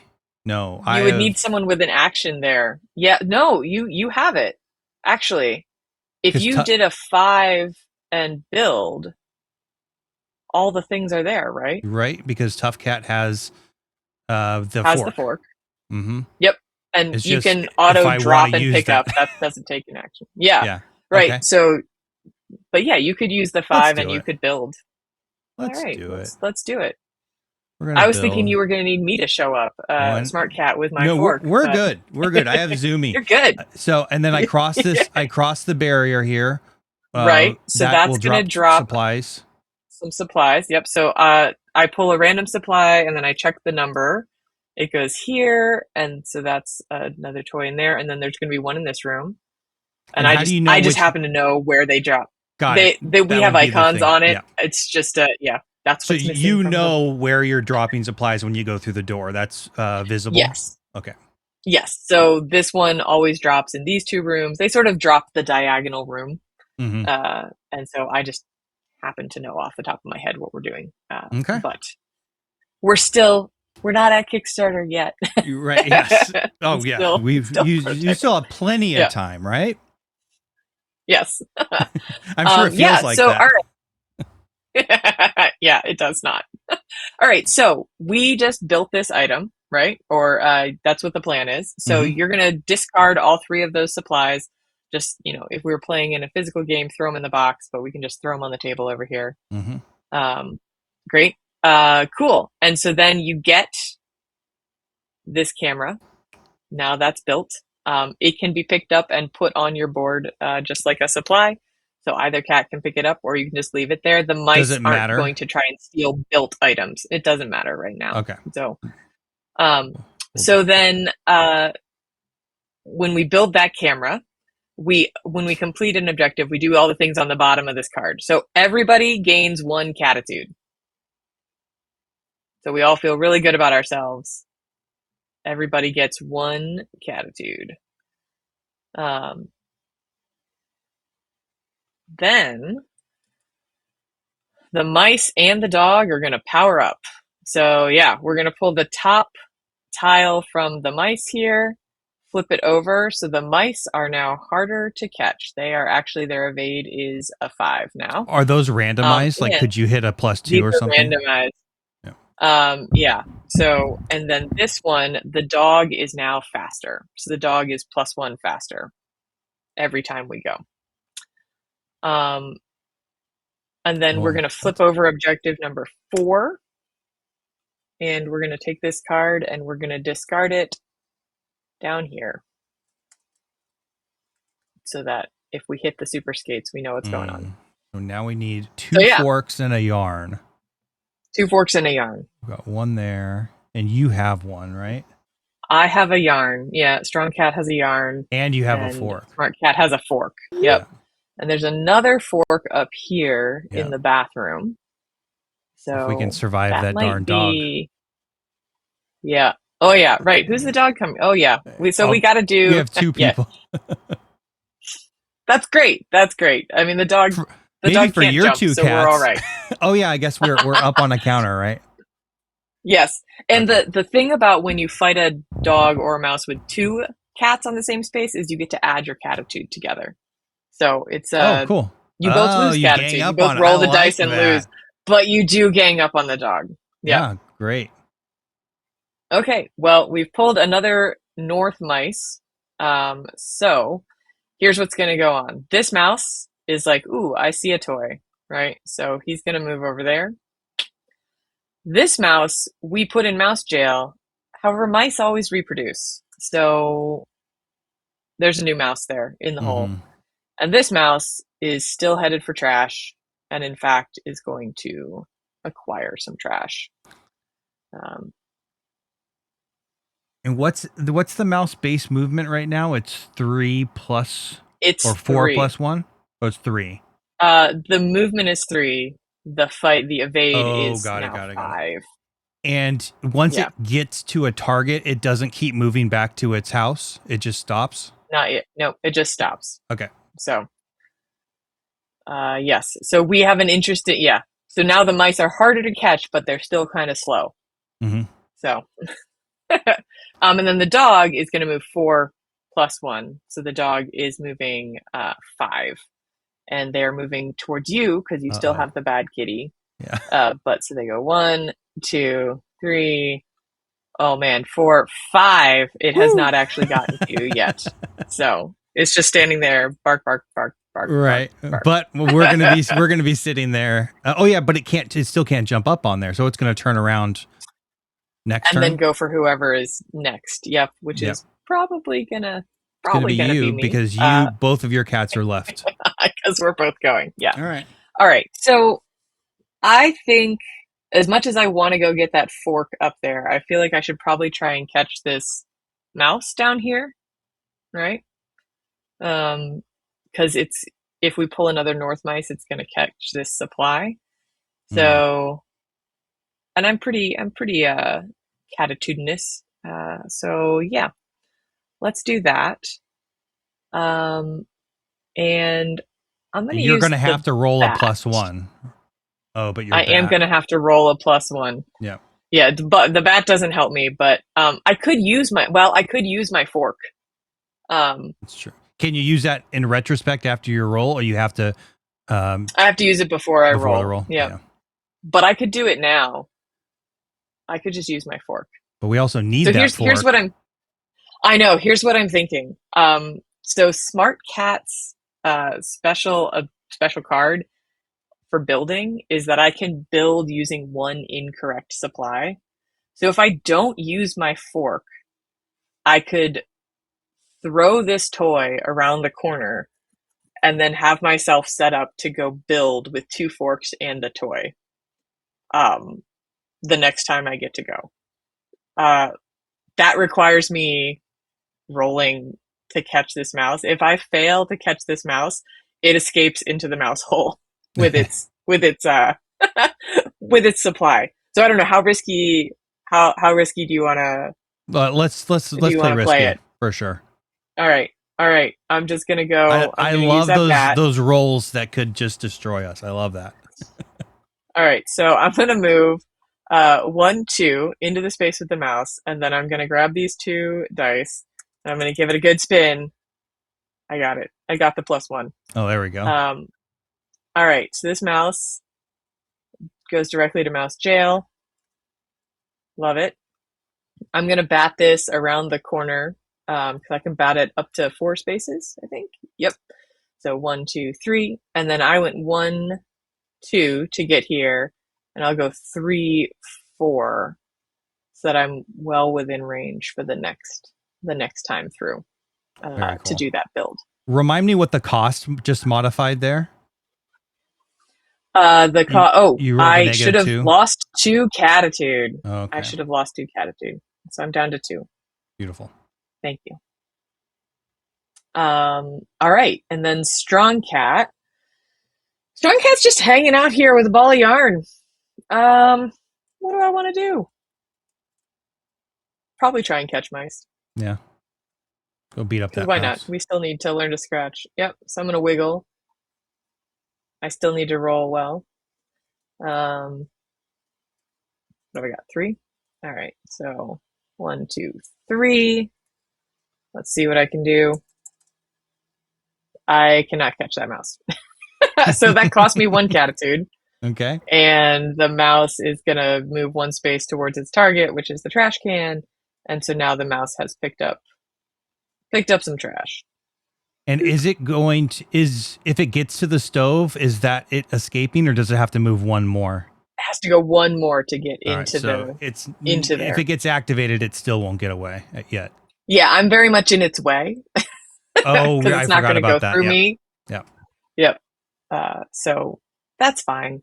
need someone with an action there. Yeah, no, you have it actually. If you did a 5 and build, all the things are there, right? Right, because Tough Cat has the fork. Mm-hmm. Yep, and you can auto drop and pick up. That doesn't take an action. Yeah. Right. Okay. So, but yeah, you could use the 5 and you could build. Let's do it. Let's do it. I was thinking you were going to need me to show up, Smart Cat, with my fork. We're good. We're good. I have Zoomy. You're good. So, and then I cross this. I cross the barrier here. Right. So that's going to drop supplies. Some supplies. Yep. So I pull a random supply and then I check the number. It goes here, and so that's another toy in there. And then there's going to be one in this room. And I just happen to know where they drop. We have icons on it. Yeah. It's just That's so you know where you're dropping supplies when you go through the door. That's visible. Yes. Okay. Yes. So this one always drops in these 2 rooms. They sort of drop the diagonal room, and so I just happen to know off the top of my head what we're doing. Okay. But we're not at Kickstarter yet. Right. Yes. Oh yeah. You still have plenty of time, right? Yes. I'm sure it feels like that. All right. Yeah, it does not. All right, so we just built this item, right? Or that's what the plan is. So you're going to discard all 3 of those supplies. Just, if we were playing in a physical game, throw them in the box, but we can just throw them on the table over here. Great. Cool. And so then you get this camera. Now that's built. It can be picked up and put on your board just like a supply. So either cat can pick it up or you can just leave it there. The mice aren't going to try and steal built items. It doesn't matter right now. Okay. So then when we build that camera, when we complete an objective, we do all the things on the bottom of this card. So everybody gains 1 catitude. So we all feel really good about ourselves. Everybody gets 1 catitude. Then the mice and the dog are going to power up. So yeah, we're going to pull the top tile from the mice here, flip it over. So the mice are now harder to catch. Their evade is a 5 now. Are those randomized? Could you hit a +2 or something? Randomized. Yeah. So, and then this one, the dog is now faster. So the dog is +1 faster every time we go. And then we're going to flip over objective number 4. And we're going to take this card and we're going to discard it down here. So that if we hit the super skates, we know what's going on. So now we need 2 forks and a yarn. 2 forks and a yarn. We've got 1 there. And you have 1, right? I have a yarn. Yeah, strong cat has a yarn. And you have a And fork. smart cat has a fork. Yep. Yeah. And there's another fork up here Yeah. in the bathroom. So if we can survive that darn dog. Yeah. Oh yeah, right. Who's the dog coming? Oh yeah. We got to do. We have two people. Yeah. That's great. That's great. I mean, the dog maybe for can't your jump, two so cats. we're all right. Oh yeah, I guess we're up on a counter, right? Yes. And the thing about when you fight a dog or a mouse with two cats on the same space is you get to add your catitude together. So it's cool. You both lose catitude. You both roll the dice and lose, but you do gang up on the dog. Yeah, great. Okay, well, we've pulled another north mice. So here's what's going to go on. This mouse is like, ooh, I see a toy, right? So he's going to move over there. This mouse we put in mouse jail. However, mice always reproduce. So there's a new mouse there in the hole. And this mouse is still headed for trash, and in fact is going to acquire some trash. And what's the mouse base movement right now? It's 3 plus or 4 3. plus 1? Oh, it's 3. The movement is 3. The evade is got now it. 5. And once it gets to a target, it doesn't keep moving back to its house. It just stops. Not yet. No, it just stops. Okay. So, yes. So we have an interesting. Yeah. So now the mice are harder to catch, but they're still kind of slow. Mm-hmm. So, and then the dog is going to move 4 plus 1. So the dog is moving 5, and they're moving towards you because you still have the bad kitty. Yeah. But so they go 1, 2, 3. Oh man, 4, 5. It has not actually gotten to you yet. So it's just standing there, bark, bark, bark, bark. Right, bark. But we're gonna be sitting there. But it still can't jump up on there, so it's gonna turn around next turn. And then go for whoever is next. Yep, which is probably gonna be you me. because both of your cats are left. Because we're both going. Yeah. All right. So I think, as much as I want to go get that fork up there, I feel like I should probably try and catch this mouse down here, right? Because if we pull another north mice, it's going to catch this supply. So, and I'm pretty catitudinous. So yeah, let's do that. And I'm going to use. You're going to have to roll a +1. Oh, but I am going to have to roll a +1. Yeah. Yeah, but the bat doesn't help me. But I could use my fork. That's true. Can you use that in retrospect after your roll, or you have to? I have to use it before I roll. Yeah. But I could do it now. I could just use my fork. But we also need that fork. Here's what I know. Here's what I'm thinking. So Smart Cat's special card for building is that I can build using 1 incorrect supply. So if I don't use my fork, I could throw this toy around the corner and then have myself set up to go build with 2 forks and a toy the next time I get to go. That requires me rolling to catch this mouse. If I fail to catch this mouse, it escapes into the mouse hole with its with its supply. So I don't know how risky do you want to? Let's play risky for sure. All right. I'm just gonna go. I love those rolls that could just destroy us. I love that. All right, so I'm gonna move 1, 2 into the space with the mouse, and then I'm gonna grab these 2 dice, and I'm gonna give it a good spin. I got it. I got the +1. Oh, there we go. All right, so this mouse goes directly to mouse jail. Love it. I'm gonna bat this around the corner because I can bat it up to 4 spaces, I think. Yep. So 1, 2, 3, and then I went 1, 2 to get here, and I'll go 3, 4, so that I'm well within range for the next time through to do that build. Remind me what the cost just modified there. I should have lost 2 catitude. Oh, okay. I should have lost 2 catitude, so I'm down to 2. Beautiful. Thank you. All right. And then Strong Cat. Strong Cat's just hanging out here with a ball of yarn. What do I want to do? Probably try and catch mice. Yeah. Go beat up that why mouse. not? We still need to learn to scratch. Yep. So I'm going to wiggle. I still need to roll well. What have I got? 3? All right. So 1, 2, 3. Let's see what I can do. I cannot catch that mouse. So that cost me 1 catitude. Okay. And the mouse is going to move 1 space towards its target, which is the trash can. And so now the mouse has picked up some trash. And is it going to, if it gets to the stove, is that it escaping, or does it have to move 1 more? It has to go 1 more to get into there. If it gets activated, it still won't get away yet. Yeah, I'm very much in its way. Oh, because it's not going to go through me. Yeah. Yep. So that's fine.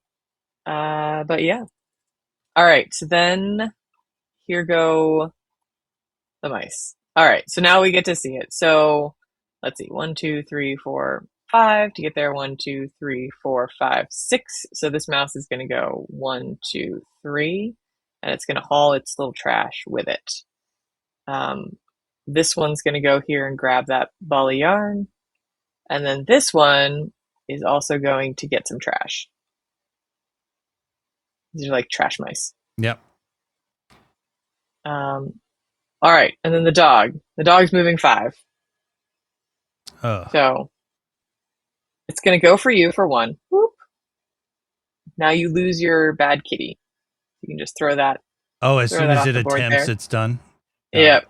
But yeah. All right. So then here go the mice. All right. So now we get to see it. So let's see. 1, 2, 3, 4, 5 to get there. 1, 2, 3, 4, 5, 6. So this mouse is going to go 1, 2, 3, and it's going to haul its little trash with it. This one's going to go here and grab that ball of yarn. And then this one is also going to get some trash. These are like trash mice. Yep. All right. And then the dog. The dog's moving 5. So it's going to go for you for 1. Whoop. Now you lose your bad kitty. You can just throw that. Oh, as soon as it attempts, it's done. Yep.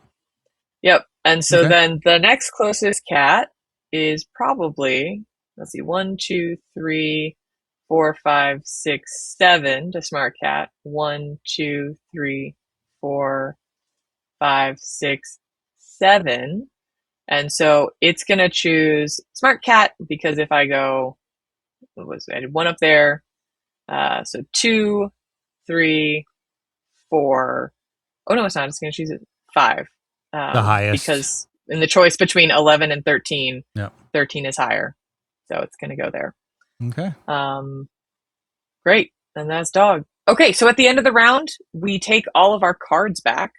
Yep. And so then the next closest cat is probably, let's see, 1, 2, 3, 4, 5, 6, 7 to Smart Cat. 1, 2, 3, 4, 5, 6, 7. And so it's going to choose Smart Cat because if I go, I did 1 up there. So 2, 3, 4. Oh, no, it's not. It's going to choose 5. The highest. Because in the choice between 11 and 13, yep. 13 is higher. So it's going to go there. Okay. Great. And that's dog. Okay, so at the end of the round, we take all of our cards back.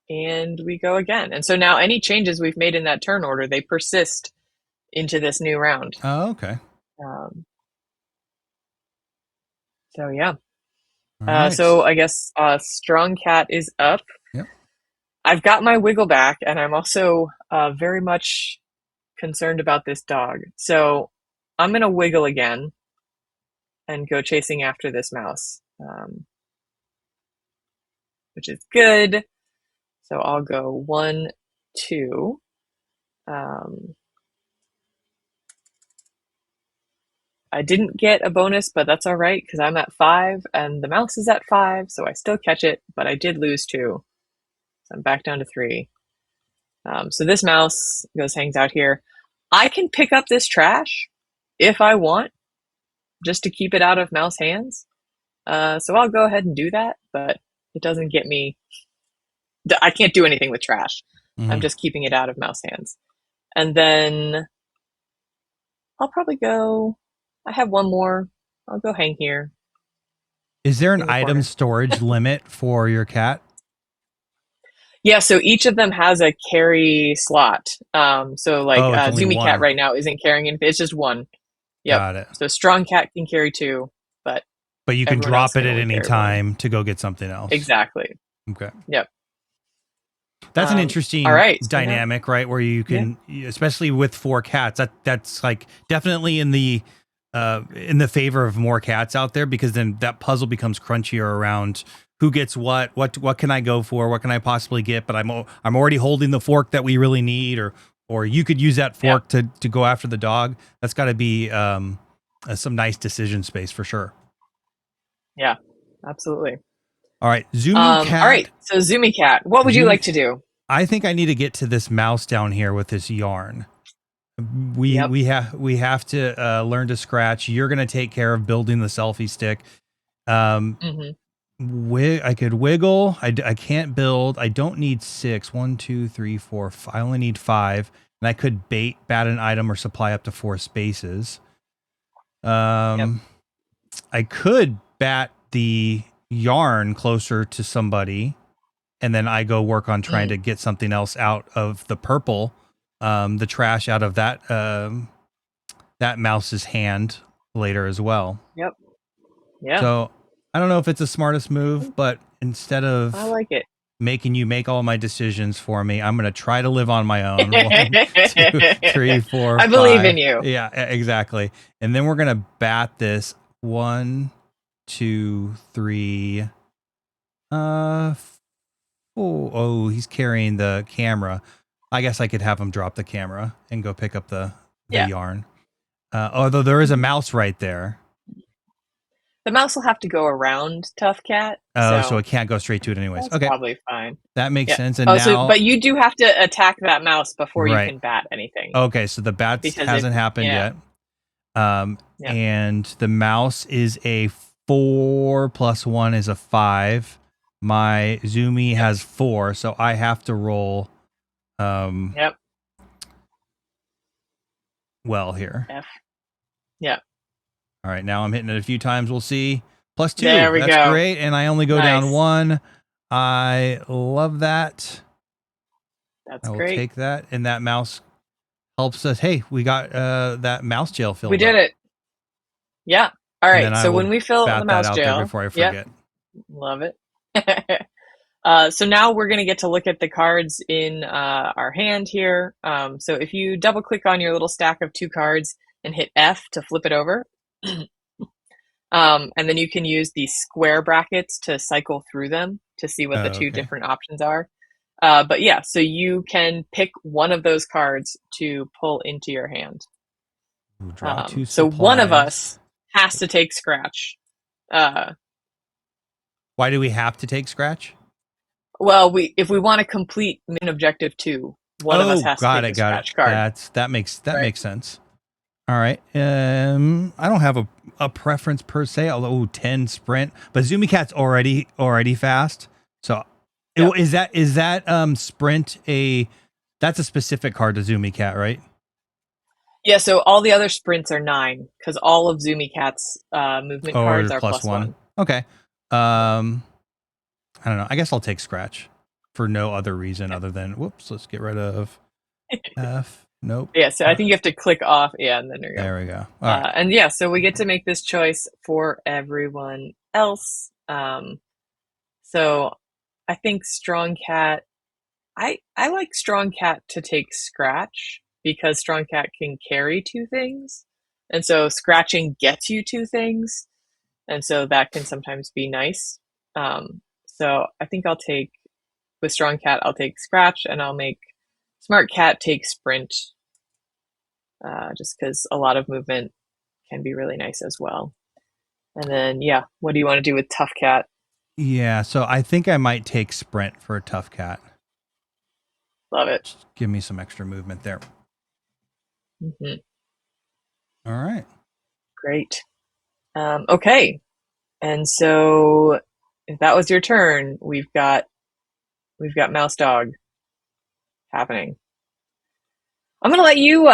And we go again. And so now any changes we've made in that turn order, they persist into this new round. Oh, okay. So yeah. Right. So I guess Strong Cat is up. Yep. I've got my wiggle back, and I'm also very much concerned about this dog. So I'm going to wiggle again and go chasing after this mouse, which is good. So I'll go 1, 2. I didn't get a bonus, but that's all right because I'm at 5 and the mouse is at 5, so I still catch it, but I did lose 2. So I'm back down to 3. So this mouse hangs out here. I can pick up this trash if I want, just to keep it out of mouse hands. So I'll go ahead and do that, but it doesn't get me. I can't do anything with trash. Mm-hmm. I'm just keeping it out of mouse hands. And then I'll probably go. I have 1 more. I'll go hang here. Is there an item storage limit for your cat? Yeah, so each of them has a carry slot. So like Zoomy Cat right now isn't carrying anything. It's just 1. Yep. Got it. So Strong Cat can carry 2, but you can drop it at any time to go get something else. Exactly. Okay. Yep. That's an interesting dynamic, right? Where you can, especially with 4 cats, that's like definitely in the favor of more cats out there, because then that puzzle becomes crunchier around who gets what can I go for, what can I possibly get, but I'm already holding the fork that we really need, or you could use that fork to go after the dog. That's got to be some nice decision space for sure. Yeah, absolutely. All right, Zoomy Cat. All right, so Zoomy Cat, what would you like to do? I think I need to get to this mouse down here with this yarn. We have to learn to scratch. You're going to take care of building the selfie stick. I could wiggle. I can't build. I don't need 6. 1, 2, 3, 4. I only need 5. And I could bat an item or supply up to 4 spaces. I could bat the yarn closer to somebody, and then I go work on trying to get something else out of the purple, the trash out of that that mouse's hand later as well. Yep. Yeah. So I don't know if it's the smartest move, but instead of I like it. making you make all my decisions for me, I'm going to try to live on my own. 1, 2, 3, 4, I 5. believe in you. Yeah, exactly. And then we're going to bat this 1, 2, 3. Oh, he's carrying the camera. I guess I could have him drop the camera and go pick up the yarn. Although there is a mouse right there. The mouse will have to go around Tough Cat. Oh, so it can't go straight to it anyways. That's okay, probably fine. That makes sense. And now, but you do have to attack that mouse before you can bat anything. Okay, so the bat hasn't happened yet. And the mouse is a 4 plus 1 is a 5. My Zumi has 4, so I have to roll. Well here. F. Yep. All right, now I'm hitting it a few times. We'll see. +2. There we go. That's great. And I only go down 1. I love that. That's I will great. take that. And that mouse helps us. Hey, we got that mouse jail filled. We did it. Yeah. All right. So when we fill the mouse jail, before I forget. Love it. So now we're going to get to look at the cards in our hand here. So if you double click on your little stack of 2 cards and hit F to flip it over, and then you can use the square brackets to cycle through them to see what the 2 different options are. But yeah, so you can pick one of those cards to pull into your hand. Draw 2 so one of us has to take scratch. Why do we have to take scratch? Well, if we want to complete main objective 2, one of us has to take a scratch card. That makes sense. All right. I don't have a preference per se, although 10 sprint, but Zumi Cat's already fast. So is that sprint that's a specific card to Zumi Cat, right? Yeah, so all the other sprints are 9 because all of Zumi Cat's movement cards are +1. Okay. I don't know. I guess I'll take scratch for no other reason other than let's get rid of F. Nope. Yeah, so I think you have to click off. Yeah, and then there we go. All right. And yeah, so we get to make this choice for everyone else. So I think Strong Cat, I like Strong Cat to take scratch because Strong Cat can carry 2 things. And so scratching gets you 2 things. And so that can sometimes be nice. So I think with Strong Cat, I'll take scratch and I'll make Smart Cat take sprint. Just because a lot of movement can be really nice as well. And then, what do you want to do with Tough Cat? Yeah, so I think I might take sprint for a Tough Cat. Love it. Just give me some extra movement there. Mm-hmm. All right. Great. Okay. And so if that was your turn, we've got Mouse Dog happening. I'm gonna let you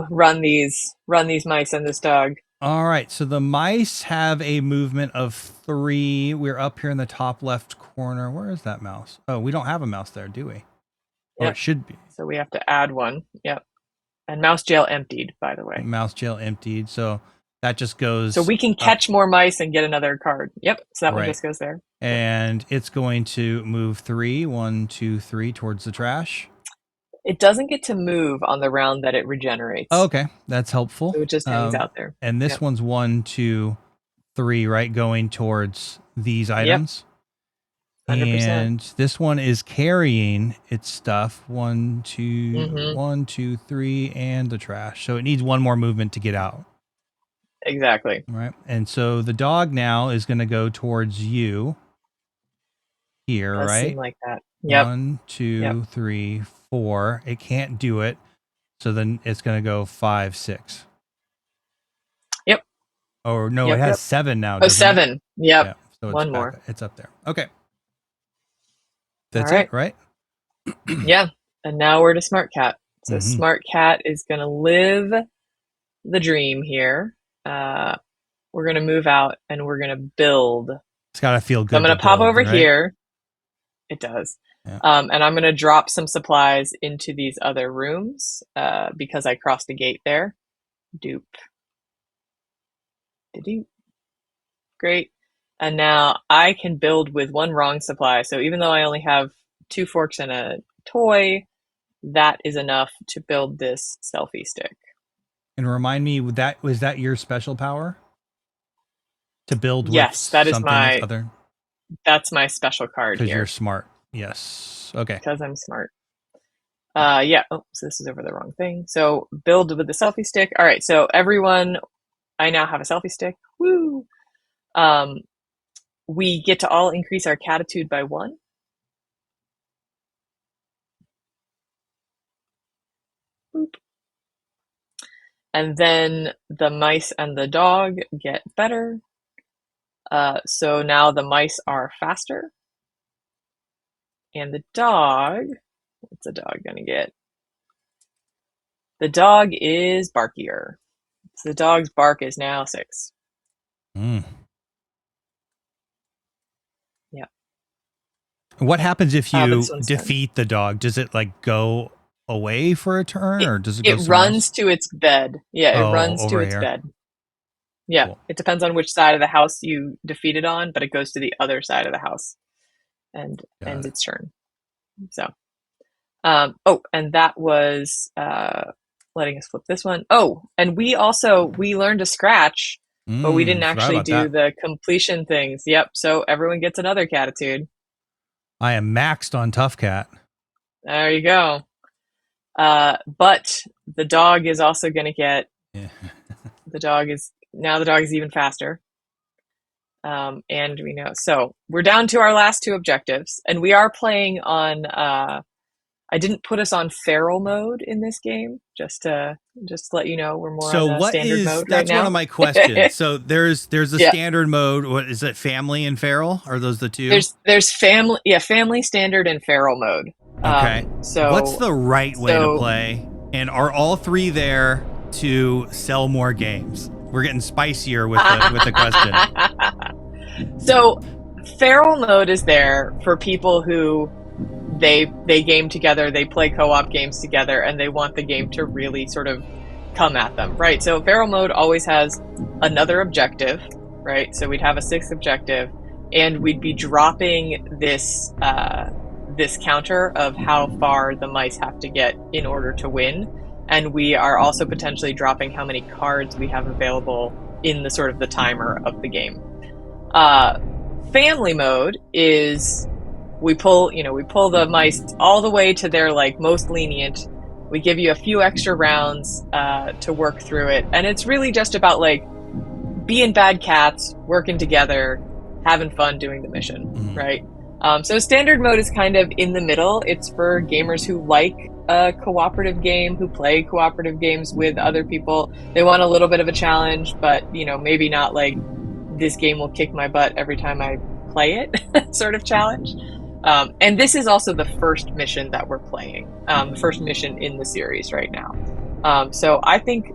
run these mice and this dog. All right. So the mice have a movement of 3. We're up here in the top left corner. Where is that mouse? Oh, we don't have a mouse there, do we? Oh, it should be. So we have to add one. Yep. And mouse jail emptied, by the way. Mouse jail emptied. So that just goes. So we can catch more mice and get another card. Yep. So that one just goes there. And it's going to move 3, 1, 2, 3 towards the trash. It doesn't get to move on the round that it regenerates. Oh, okay, that's helpful. So it just hangs out there. And this one's 1, 2, 3, right, going towards these items. 100%. And this one is carrying its stuff. 1, 2, 1, 2, 3, and the trash. So it needs one more movement to get out. Exactly. Right. And so the dog now is going to go towards you. Here, Does right? seem like that. Yep. 1, 2, 3, 4. It can't do it. So then it's going to go 5, 6. Yep. Or no, it has 7 now. Oh, 7. Yep. So it's one more. It's up there. Okay. That's All right. it, right? Yeah. And now we're to Smart Cat. So Smart Cat is going to live the dream here. We're going to move out and we're going to build. It's got to feel good. So I'm going to pop over here. It does. Yeah. And I'm going to drop some supplies into these other rooms because I crossed a gate there. Doop. Great. And now I can build with one wrong supply. So even though I only have 2 forks and a toy, that is enough to build this selfie stick. And remind me, was that your special power? To build with yes, that is my other? That's my special card here. Because you're smart. Yes. Okay. Because I'm smart. Yeah. Oh, so this is over the wrong thing. So build with the selfie stick. All right. So everyone, I now have a selfie stick. Woo! We get to all increase our catitude by 1. Boop. And then the mice and the dog get better. So now the mice are faster. And the dog, what's the dog going to get? The dog is barkier. So the dog's bark is now 6. Yeah. What happens if you defeat the dog? Does it like go away for a turn, or does it go? It runs to its bed. Yeah, it runs to its bed. Yeah, cool. It depends on which side of the house you defeat it on, but it goes to the other side of the house and ends its turn. So, and that was letting us flip this one. Oh, and we learned to scratch, but we didn't actually do the completion things. Yep. So everyone gets another catitude. I am maxed on Tough Cat. There you go. But the dog is also going to get. Yeah. The dog is even faster. And we know. So we're down to our last 2 objectives, and we are playing on. I didn't put us on feral mode in this game, just to let you know we're more on the standard mode right now. That's one of my questions. So there's a standard mode. What is it? Family and feral? Are those the 2? There's family, family, standard, and feral mode. Okay. So what's the right way to play? And are all 3 there to sell more games? We're getting spicier with the question. So feral mode is there for people who they game together, they play co-op games together, and they want the game to really sort of come at them, right? So feral mode always has another objective, right? So we'd have a 6th objective, and we'd be dropping this this counter of how far the mice have to get in order to win. And we are also potentially dropping how many cards we have available in the sort of the timer of the game. Family mode is we pull the mice all the way to their like most lenient. We give you a few extra rounds to work through it, and it's really just about like being bad cats, working together, having fun doing the mission, right? So standard mode is kind of in the middle. It's for gamers who like a cooperative game, who play cooperative games with other people. They want a little bit of a challenge, but maybe not like this game will kick my butt every time I play it sort of challenge. And this is also the first mission that we're playing, the first mission in the series right now. So I think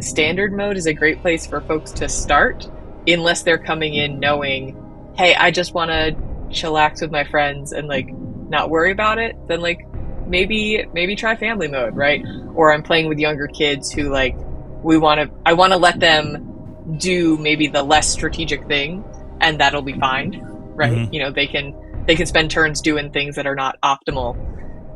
standard mode is a great place for folks to start, unless they're coming in knowing, hey, I just want to chillax with my friends and like not worry about it. Then like maybe try family mode, right? Or I'm playing with younger kids who like I want to let them do maybe the less strategic thing, and that'll be fine, right? They can spend turns doing things that are not optimal.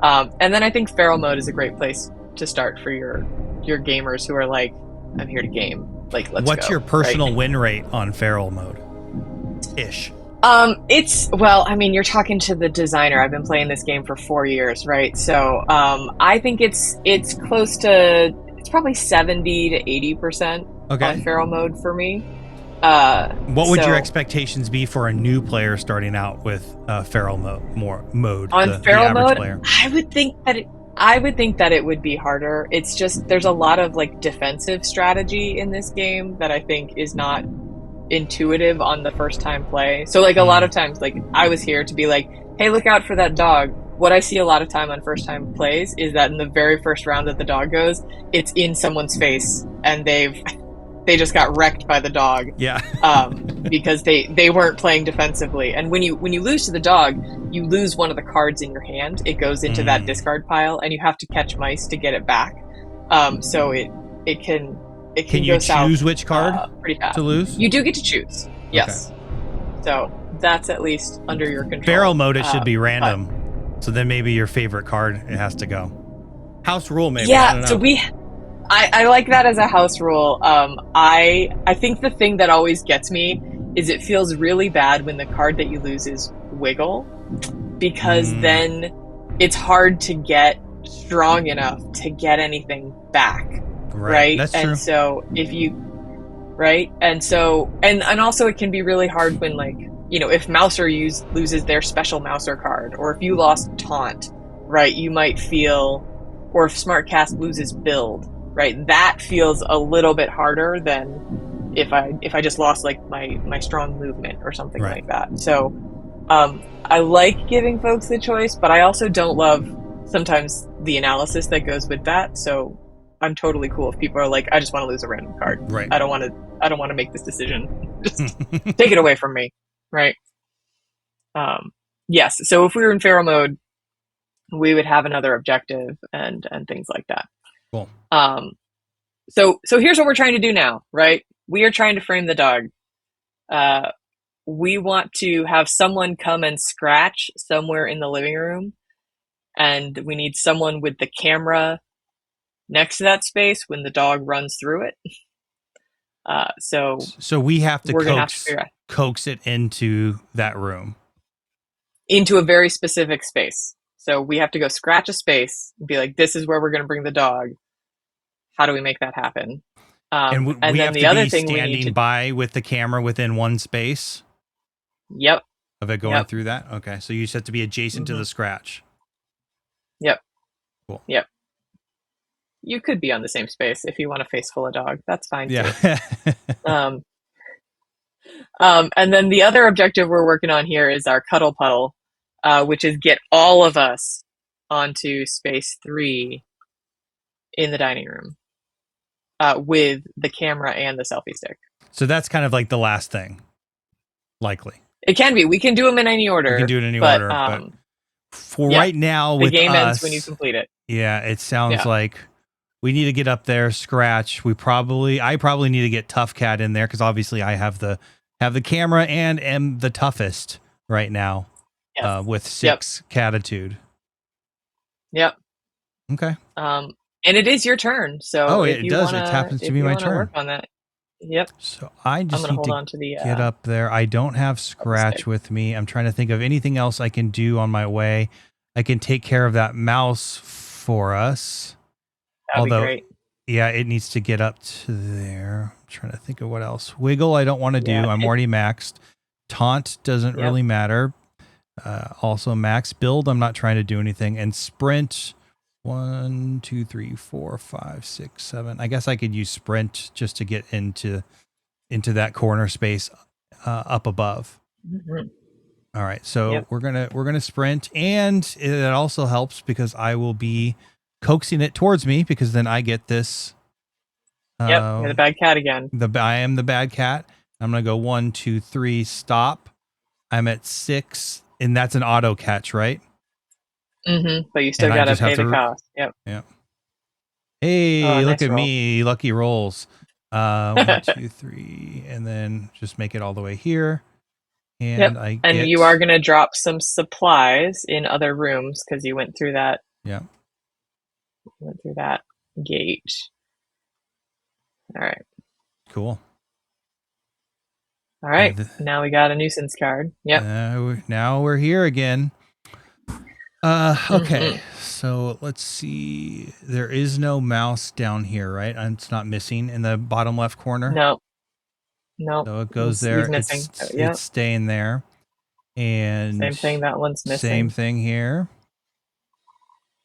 And then I think feral mode is a great place to start for your gamers who are like, I'm here to game. Like, let's go. What's your personal win rate on feral mode? Ish. You're talking to the designer. I've been playing this game for 4 years, right? So I think it's close to, it's probably 70 to 80% on feral mode for me. What would your expectations be for a new player starting out with feral mode? On feral mode, player? I would think that it would be harder. It's just there's a lot of like defensive strategy in this game that I think is not intuitive on the first time play. So like a lot of times, like I was here to be like, hey, look out for that dog. What I see a lot of time on first time plays is that in the very first round that the dog goes, it's in someone's face and they just got wrecked by the dog. Yeah. Because they weren't playing defensively. And when you lose to the dog, you lose one of the cards in your hand. It goes into that discard pile, and you have to catch mice to get it back. So it can you go south, choose which card pretty fast to lose? You do get to choose. Yes. Okay. So that's at least under your control. Barrel mode, it should be random. So then maybe your favorite card, it has to go. House rule, maybe. Yeah. So I like that as a house rule. I think the thing that always gets me is it feels really bad when the card that you lose is wiggle, because then it's hard to get strong enough to get anything back. Right? That's and true. So if you, right? And so, and also it can be really hard when, like, you know, if Mouser loses their special Mouser card, or if you lost Taunt, right? You might feel, or if Smart Cast loses Build, right? That feels a little bit harder than if I just lost like my strong movement or something like that. So I like giving folks the choice, but I also don't love sometimes the analysis that goes with that. So I'm totally cool if people are like, I just want to lose a random card. Right. I don't want to make this decision. Just take it away from me. Right. Yes. So if we were in Pharaoh mode, we would have another objective and things like that. Cool. So here's what we're trying to do now, right? We are trying to frame the dog. We want to have someone come and scratch somewhere in the living room, and we need someone with the camera next to that space when the dog runs through it. So we have to coax it into that room, into a very specific space. So we have to go scratch a space and be like, this is where we're going to bring the dog. How do we make that happen? And we then have the to other be thing standing by with the camera within one space. Yep. Of it going through that. Okay. So you just have to be adjacent to the scratch. Yep. Cool. Yep. You could be on the same space if you want a face full of dog. That's fine. Yeah. Too. And then the other objective we're working on here is our cuddle puddle, which is get all of us onto space 3 in the dining room with the camera and the selfie stick. So that's kind of like the last thing, likely. It can be. We can do them in any order. We can do it in any order. But for right now, with the game us, ends when you complete it. Yeah, it sounds like we need to get up there, scratch. I probably need to get Tough Cat in there because obviously I have the camera and am the toughest right now with 6 catitude. Yep. Okay. And it is your turn. So it does. It happens to be my turn. Work on that. Yep. So I just need hold on to the, get up there. I don't have scratch with me. I'm trying to think of anything else I can do on my way. I can take care of that mouse for us. That'd be great. Yeah, it needs to get up to there. I'm trying to think of what else. Wiggle, I don't want to do. I'm already maxed. Taunt doesn't really matter. Also max. Build, I'm not trying to do anything. And sprint, 1, 2, 3, 4, 5, 6, 7. I guess I could use sprint just to get into that corner space up above. Mm-hmm. All right, so we're gonna sprint, and it also helps because I will be coaxing it towards me because then I get this. You're the bad cat again. I am the bad cat. I'm gonna go 1, 2, 3, stop. I'm at 6, and that's an auto catch, right? Mm-hmm. But you still gotta pay the cost. Yep. Yeah. Hey, look at me, lucky rolls. 1, 2, 3, and then just make it all the way here. And you are gonna drop some supplies in other rooms because you went through that. Yeah. Went through that gate. All right. Cool. All right. Now we got a nuisance card. Yep. Now we're here again. Okay. So let's see. There is no mouse down here, right? It's not missing in the bottom left corner. No. So it goes there. He's missing. It's staying there. And same thing. That one's missing. Same thing here.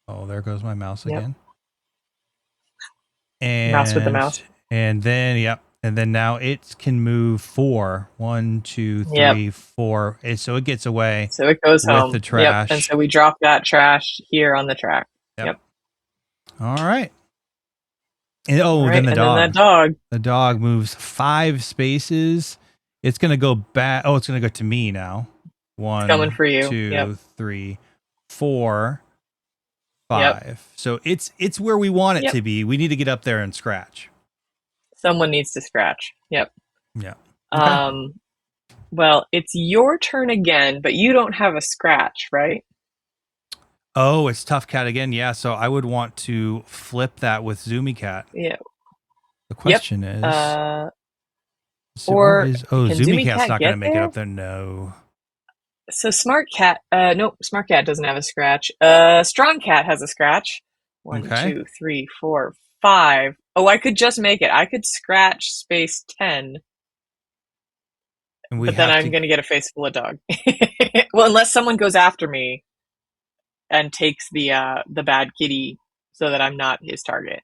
Oh, there goes my mouse again. And mouse with the mouse. And then, And then now it can move 4. 1, 2, 3, 4. And so it gets away. So it goes with home. the trash. And so we drop that trash here on the track. Yep. All right. And, then the and dog. Then that dog. The dog moves 5 spaces. It's going to go back. Oh, it's going to go to me now. 1, coming for you. 2, 3, 4, 5. So it's where we want it to be. We need to get up there and scratch. Someone needs to scratch. Yep. Yeah. Okay. Well, it's your turn again, but you don't have a scratch, right? Oh, it's Tough Cat again. Yeah. So I would want to flip that with Zoomy Cat. Yeah. The question is, Zoomy Cat's not going to make it up there. No. So Smart Cat, nope, Smart Cat doesn't have a scratch. Strong Cat has a scratch. 1, 2, 3, 4, 5. Oh, I could just make it. I could scratch space 10. But then I'm going to get a face full of dog. Well, unless someone goes after me and takes the bad kitty so that I'm not his target.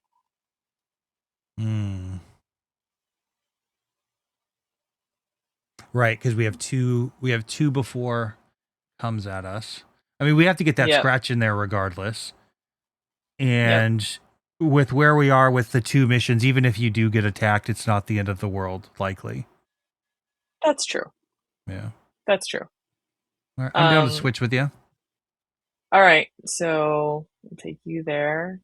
Right, because we have two before comes at us. I mean, we have to get that scratch in there regardless. And with where we are with the 2 missions, even if you do get attacked, it's not the end of the world, likely. That's true. Yeah. That's true. All right, I'm down to switch with you. All right, so I'll take you there.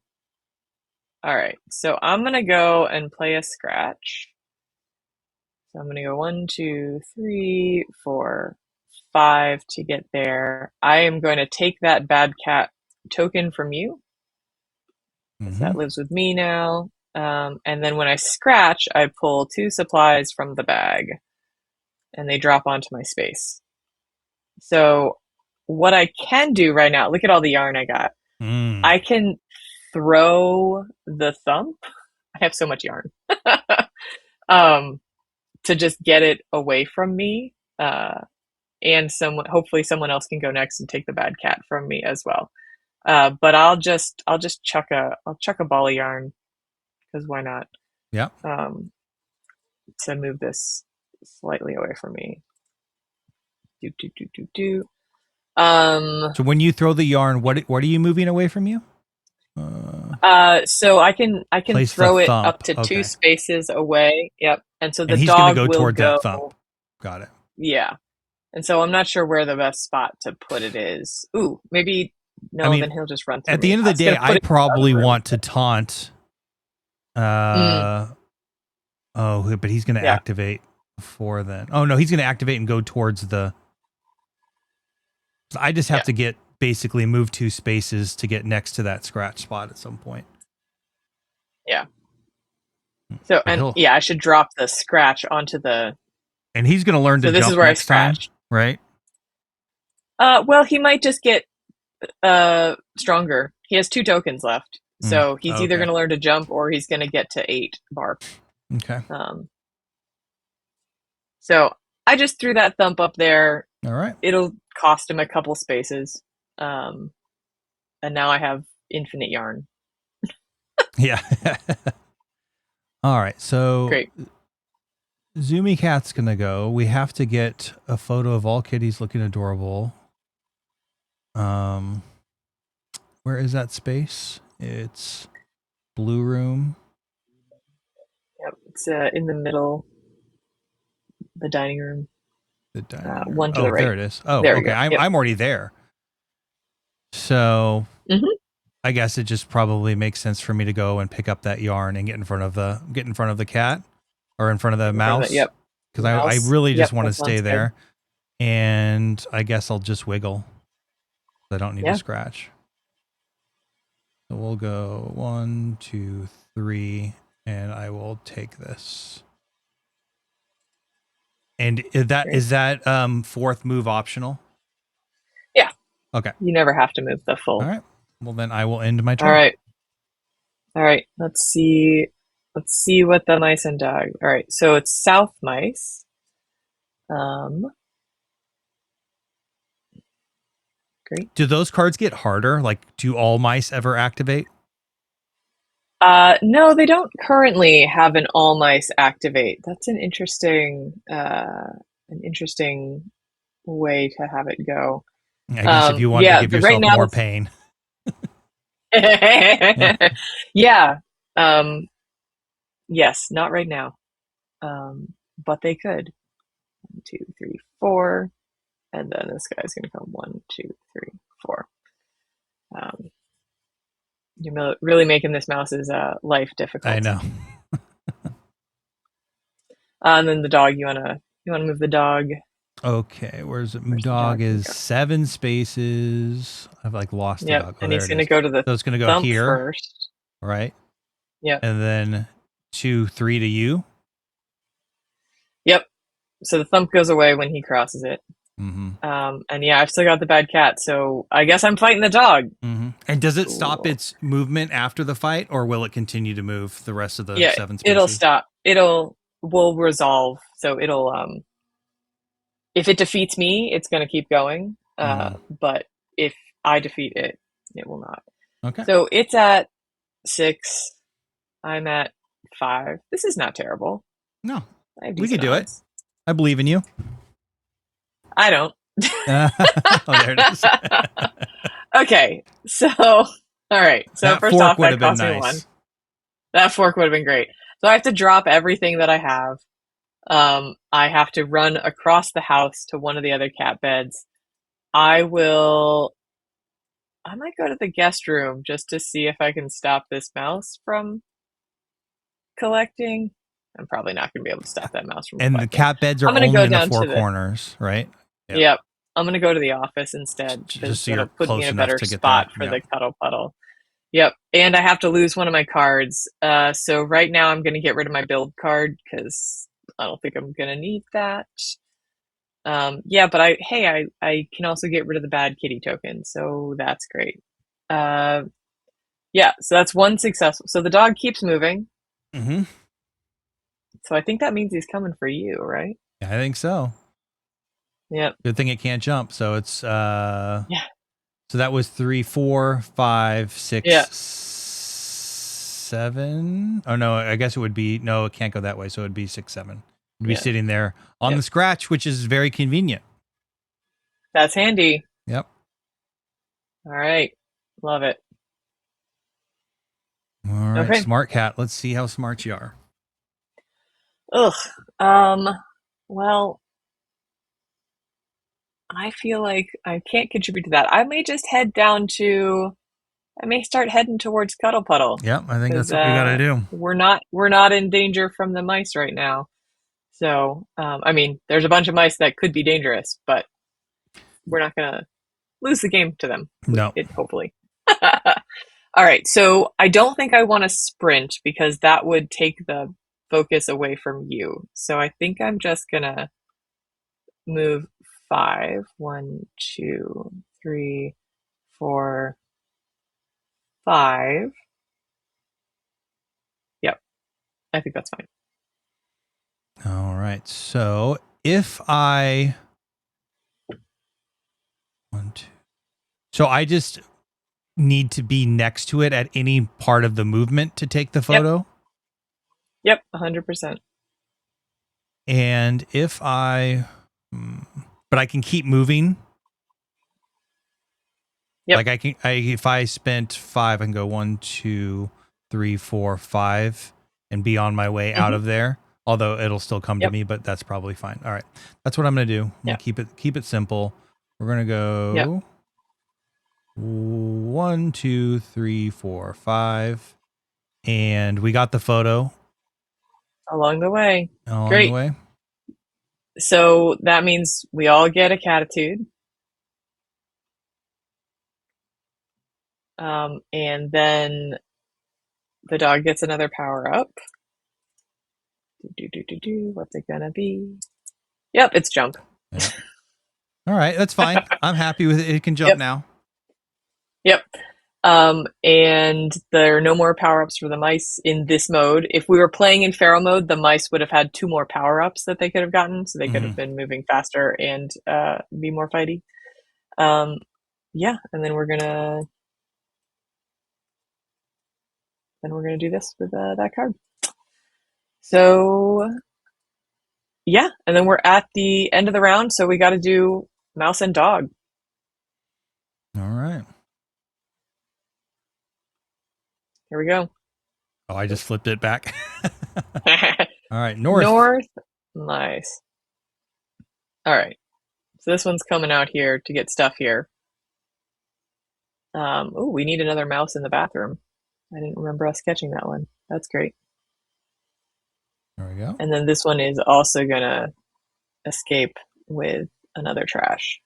All right, so I'm going to go and play a scratch. So I'm going to go 1, 2, 3, 4, 5 to get there. I am going to take that bad cat token from you. So that lives with me now. And then when I scratch, I pull 2 supplies from the bag. And they drop onto my space. So what I can do right now, look at all the yarn I got. I can throw the thump. I have so much yarn. To just get it away from me. And hopefully someone else can go next and take the bad cat from me as well. But I'll just chuck a ball of yarn, because why not? Yeah. To move this slightly away from me. So when you throw the yarn, what are you moving away from you? So I can throw it up to 2 spaces away. Yep. And so the dog will go towards that thump. Got it. Yeah. And so I'm not sure where the best spot to put it is. Ooh, maybe then he'll just run through. At the end of the day, I probably want to taunt. But he's going to activate before then. Oh no, he's going to activate and go towards the. I just have to get basically move 2 spaces to get next to that scratch spot at some point. Yeah. So I should drop the scratch onto the. And he's going to learn to jump. This is where next I scratched. Time, right? Well, he might just get stronger. He has 2 tokens left. So he's either going to learn to jump or he's going to get to 8 bark. Okay. So I just threw that thump up there. All right. It'll cost him a couple spaces. And now I have infinite yarn. Yeah. All right. So great. Zoomy Cat's going to go. We have to get a photo of all kitties looking adorable. Where is that space? It's blue room. Yep, it's in the middle, the dining room. The dining room. One to the right. There it is. Oh, there okay. I'm already there. So I guess it just probably makes sense for me to go and pick up that yarn and get in front of the cat or in front of the mouse. Yep. Because I really just want to stay there. Good. And I guess I'll just wiggle. I don't need to scratch. So we'll go 1, 2, 3, and I will take this. And is that 4th move optional? Yeah. Okay. You never have to move the full. All right. Well, then I will end my turn. All right. Let's see what the mice and dog. All right. So it's south mice. Great. Do those cards get harder? Like, do all mice ever activate? No, they don't currently have an all mice activate. That's an interesting way to have it go. I guess if you wanted to Yeah, give right yourself now, more pain. yeah. Um, yes, not right now. But they could. 1, 2, 3, 4, and then this guy's gonna come 1, 2, 3, 4. Um, you're really making this mouse's life difficult. I know. And then the dog, you wanna move the dog. Okay, where's it? Where's the Dog dog gonna is go? 7 spaces. I've like lost the Yep, dog. Oh, and there he's it gonna is. go to the So it's gonna go thump here, first. right? Yep, And then 2, 3 to you. yep. So the thump goes away when he crosses it. Mm-hmm. And yeah, I've still got the bad cat, so I guess I'm fighting the dog. Mm-hmm. And does it stop Cool. its movement after the fight, or will it continue to move the rest of the Yeah, 7 it'll spaces? stop. Will resolve. So it'll if it defeats me, it's gonna keep going. Mm-hmm. But if I defeat it, it will not. Okay. So it's at 6. I'm at 5. This is not terrible. No, I have we could decent do it. odds. I believe in you. I don't. Oh, there it is. Okay, so all right. So That first fork off, would that have been cost me 1. nice. That fork would have been great. So I have to drop everything that I have. I have to run across the house to one of the other cat beds. I might go to the guest room just to see if I can stop this mouse from collecting. I'm probably not going to be able to stop that mouse from And the collecting. cat beds are I'm going to only go in the down 4 to the, corners, right? yep. I'm going to go to the office instead Just because so that'll you're put me close in a enough better to get there. spot for the cuddle puddle. Yep. And I have to lose one of my cards. So right now I'm going to get rid of my build card because I don't think I'm going to need that. Yeah, but I can also get rid of the bad kitty token, so that's great. Yeah, so that's 1 successful. So the dog keeps moving. Mm-hmm. So I think that means he's coming for you, right? I think so. Yep. Good thing it can't jump. So it's Yeah. So that was 3, 4, 5, 6, Yeah. 7. Oh no, I guess it would be no, it can't go that way. So it'd be 6, 7. It'd be Yeah. sitting there on Yep. the scratch, which is very convenient. That's handy. Yep. All right. Love it. All right, Okay. smart cat. Let's see how smart you are. Ugh. Well, I feel like I can't contribute to that. I may just head down to I may start heading towards Cuddle Puddle. Yep, I think that's what we got to do. We're not in danger from the mice right now. So, I mean, there's a bunch of mice that could be dangerous, but we're not gonna lose the game to them. No. Hopefully. All right, so I don't think I want to sprint because that would take the focus away from you. So I think I'm just gonna move 5. 1, 2, 3, 4, 5. Yep, I think that's fine. All right. So if I 1, 2. So I just need to be next to it at any part of the movement to take the photo. Yep, 100%. And if I but I can keep moving. Yep. Like if I spent 5, I can go 1, 2, 3, 4, 5 and be on my way out of there. Although it'll still come to me, but that's probably fine. All right. That's what I'm going to do. I'm going to keep it simple. We're going to go 1, 2, 3, 4, 5. And we got the photo. Along the way. Along the way. So that means we all get a catitude. And then the dog gets another power up. What's it gonna be? Yep, it's jump. Yep. All right, that's fine. I'm happy with it. It can jump now. Yep. And there are no more power-ups for the mice in this mode. If we were playing in feral mode, the mice would have had 2 more power-ups that they could have gotten, so they could have been moving faster and be more fighty. Yeah, and then we're gonna then we're going to do this with that card. So yeah, and then we're at the end of the round, so we got to do mouse and dog. All right. Here we go. Oh, I just flipped it back. All right, north. North. Nice. All right. So this one's coming out here to get stuff here. Oh, we need another mouse in the bathroom. I didn't remember us catching that one. That's great. There we go. And then this one is also going to escape with another trash.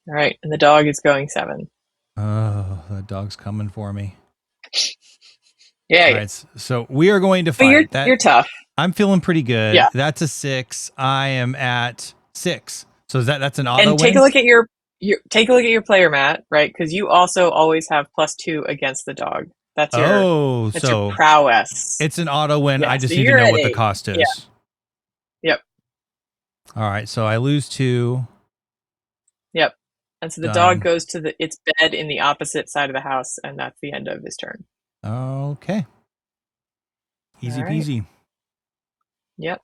All right. And the dog is going 7. Oh, the dog's coming for me. Yeah. All right, so we are going to fight. You're tough. I'm feeling pretty good. Yeah. That's a 6. I am at 6. So that's an auto and take win? a look at your player mat, right? Because you also always have +2 against the dog. That's your prowess. It's an auto win. Yeah, I just need to know what the cost is. Yeah. Yep. All right, so I lose 2. Yep. And so the dog goes to its bed in the opposite side of the house, and that's the end of his turn. Okay. Easy peasy. Yep.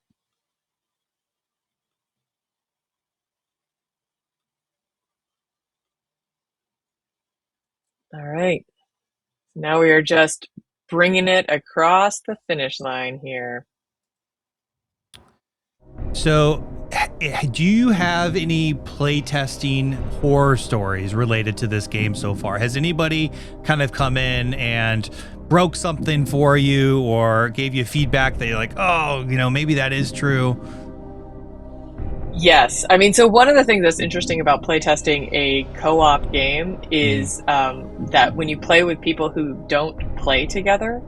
All right. Now we are just bringing it across the finish line here. So, do you have any playtesting horror stories related to this game so far? Has anybody kind of come in and broke something for you or gave you feedback that you're like, oh, maybe that is true? Yes. I mean, so one of the things that's interesting about playtesting a co-op game is that when you play with people who don't play together,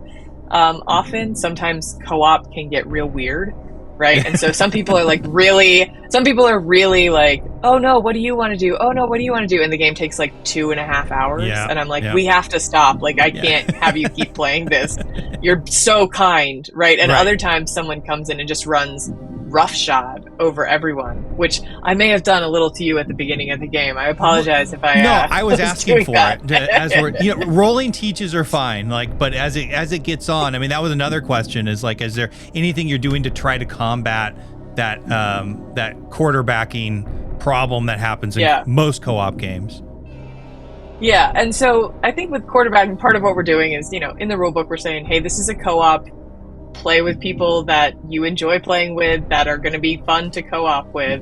sometimes co-op can get real weird, right? And so some people are really like, oh no, what do you want to do? Oh no, what do you want to do? And the game takes like 2.5 hours. Yeah, and I'm like, we have to stop. Like, I can't have you keep playing this. You're so kind, right? And other times someone comes in and just runs roughshod over everyone, which I may have done a little to you at the beginning of the game. I apologize if I. No, I was asking for it. As we're, rolling teaches are fine. But as it gets on, I mean, that was another question. Is there anything you're doing to try to combat that quarterbacking problem that happens in most co-op games? Yeah, and so I think with quarterbacking, part of what we're doing is, in the rule book, we're saying, hey, this is a co-op. Play with people that you enjoy playing with, that are going to be fun to co-op with.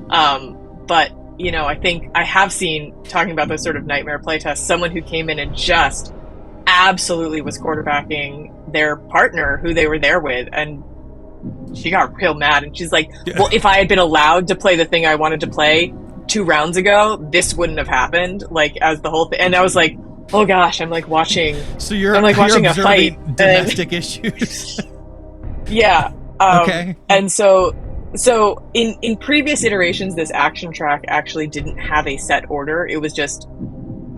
But, I think I have seen, talking about those sort of nightmare playtests, someone who came in and just absolutely was quarterbacking their partner who they were there with. And she got real mad. And she's like, well, if I had been allowed to play the thing I wanted to play 2 rounds ago, this wouldn't have happened. As the whole thing. And I was like, oh gosh, I'm like watching. So you're watching a fight. Domestic issues. Yeah. Okay. And so in previous iterations, this action track actually didn't have a set order. It was just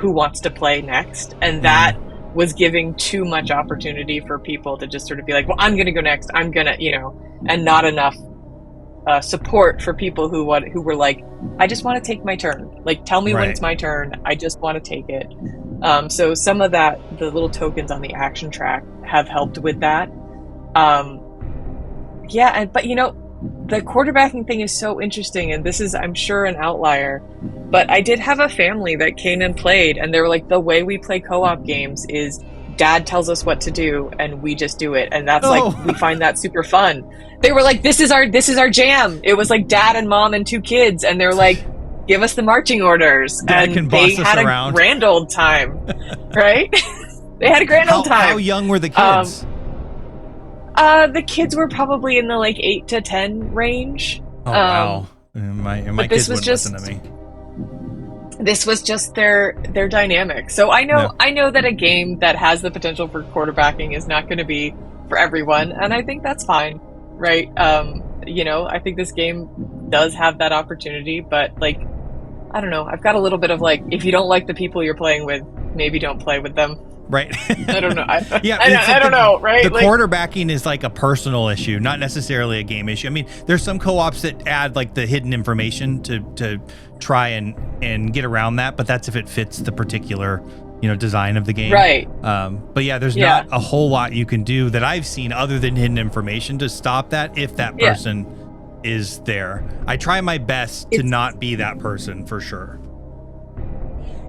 who wants to play next. And that was giving too much opportunity for people to just sort of be like, well, I'm going to go next. I'm going to, and not enough support for people who were like, I just want to take my turn. Like, tell me when it's my turn. I just want to take it. So some of the little tokens on the action track have helped with that. But the quarterbacking thing is so interesting, and this is, I'm sure, an outlier, but I did have a family that came and played, and they were like, the way we play co-op games is dad tells us what to do and we just do it, and that's we find that super fun. They were like, this is our jam. It was like dad and mom and 2 kids, and they're like, give us the marching orders. Dad and they had a grand old time. Right? They had a grand old time. How young were the kids? The kids were probably in the 8 to 10 range. Oh wow! My kids wouldn't listen to me. This was just their dynamic. So I know that a game that has the potential for quarterbacking is not going to be for everyone, and I think that's fine, right? I think this game does have that opportunity, but I don't know. I've got a little bit of if you don't like the people you're playing with, maybe don't play with them. Right. I don't know. I don't know, right? The quarterbacking is a personal issue, not necessarily a game issue. I mean, there's some co-ops that add the hidden information to try and get around that, but that's if it fits the particular design of the game. Right. But yeah, there's not a whole lot you can do that I've seen other than hidden information to stop that if that person is there. I try my best to not be that person for sure.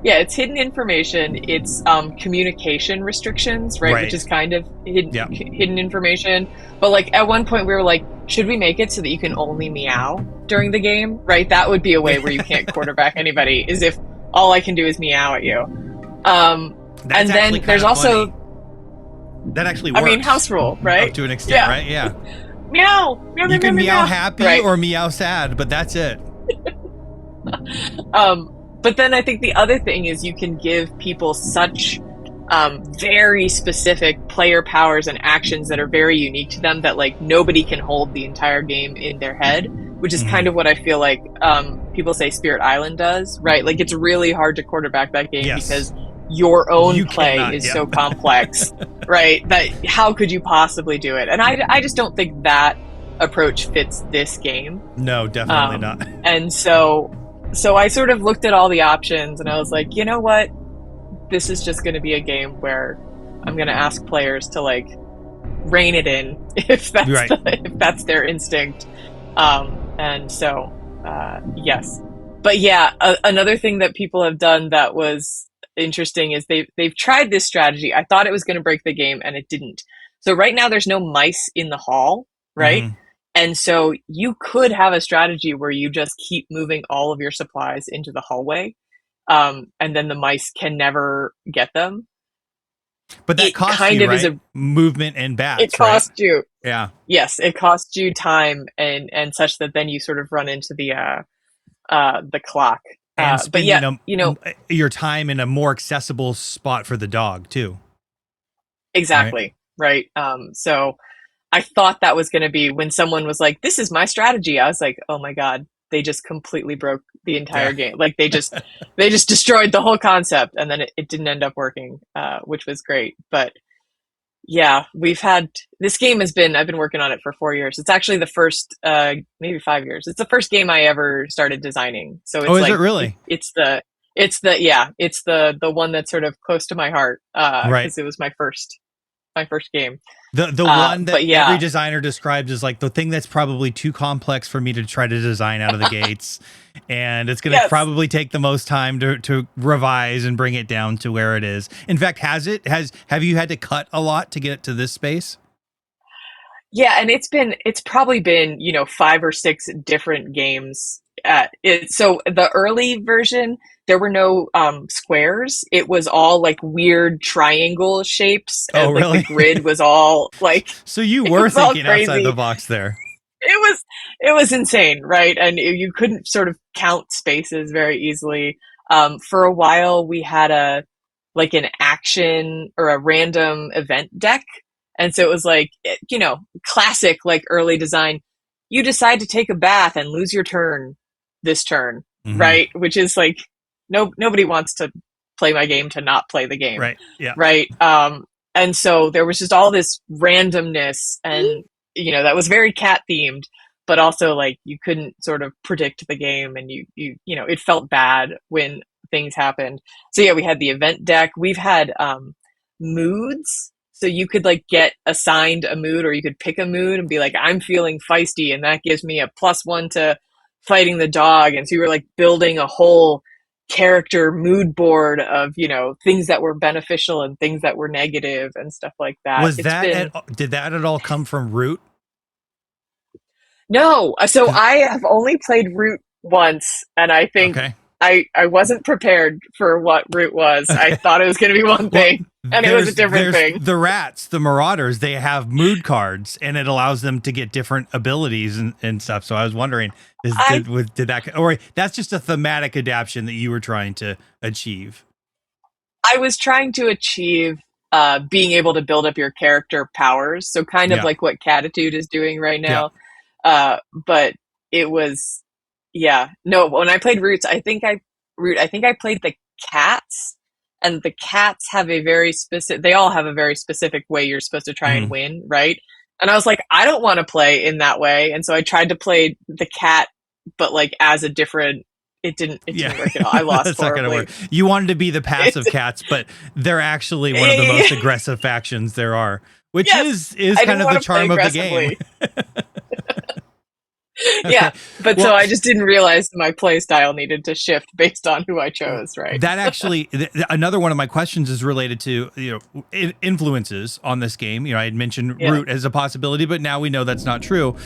Yeah, it's hidden information. It's communication restrictions, right? Which is kind of hidden information. But like at one point we were like, should we make it so that you can only meow during the game, right? That would be a way where you can't quarterback anybody, is if all I can do is meow at you. And then there's also funny. That actually works. I mean, house rule, right? Up to an extent, right? Yeah. Meow. You can meow happy or meow sad, but that's it. But then I think the other thing is you can give people such very specific player powers and actions that are very unique to them that like nobody can hold the entire game in their head, which is kind of what I feel like people say Spirit Island does, right? Like it's really hard to quarterback that game because your own play is so complex, right? That how could you possibly do it? And I just don't think that approach fits this game. No, definitely not. And so I sort of looked at all the options and I was like, you know what? This is just going to be a game where I'm going to ask players to like rein it in if that's if that's their instinct. And so, yes. But yeah, another thing that people have done that was interesting is they've tried this strategy. I thought it was going to break the game and it didn't. So right now there's no mice in the hall, right? Mm-hmm. And so you could have a strategy where you just keep moving all of your supplies into the hallway, and then the mice can never get them. But that costs you, right? Is a movement and bats. It costs you. Yeah. Yes, it costs you time and such that then you sort of run into the clock. And spending your time in a more accessible spot for the dog too. Exactly. Right. So I thought that was going to be when someone was like, this is my strategy. I was like, oh my God, they just completely broke the entire game. Like they just destroyed the whole concept, and then it didn't end up working, which was great. But yeah, this game I've been working on it for 4 years. It's actually the first, maybe 5 years. It's the first game I ever started designing. So it's is it really? It's the one that's sort of close to my heart. Because it was my first game. The one that every designer describes as like the thing that's probably too complex for me to try to design out of the gates. And it's going to probably take the most time to revise and bring it down to where it is. In fact, have you had to cut a lot to get it to this space? Yeah. And it's probably been, 5 or 6 different games. So the early version, there were no squares. It was all like weird triangle shapes. And really? The grid was all like. So you were thinking outside the box there. It was insane, right? And you couldn't sort of count spaces very easily. For a while, we had an action or a random event deck, and so it was like classic like early design. You decide to take a bath and lose your turn this turn, right? Which is like nobody wants to play my game to not play the game, right? Yeah, right. And so there was just all this randomness, and that was very cat themed, but also like you couldn't sort of predict the game, and you it felt bad when things happened. So yeah, we had the event deck. We've had moods. So you could like get assigned a mood, or you could pick a mood and be like, I'm feeling feisty, and that gives me a +1 to fighting the dog. And so you were like building a whole character mood board of, things that were beneficial and things that were negative and stuff like that. Did that at all come from Root? No. So I have only played Root once, and I think I wasn't prepared for what Root was. I thought it was going to be one thing, and it was a different thing. The rats, the Marauders, they have mood cards, and it allows them to get different abilities and stuff. So I was wondering, did that, or that's just a thematic adaptation that you were trying to achieve? I was trying to achieve being able to build up your character powers. So kind of like what Catitude is doing right now. Yeah. But it was... Yeah, no, when I played Roots, I think I played the cats, and the cats have they all have a very specific way you're supposed to try and win, right? And I was like, I don't want to play in that way. And so I tried to play the cat, but like as a different didn't work at all. I lost that's not horribly. gonna work. You wanted to be the passive cats, but they're actually one of the most aggressive factions there are, which is kind of the charm of the game. Okay. Yeah, but well, so I just didn't realize my play style needed to shift based on who I chose, right? That actually, another one of my questions is related to, influences on this game. I had mentioned root as a possibility, but now we know that's not true.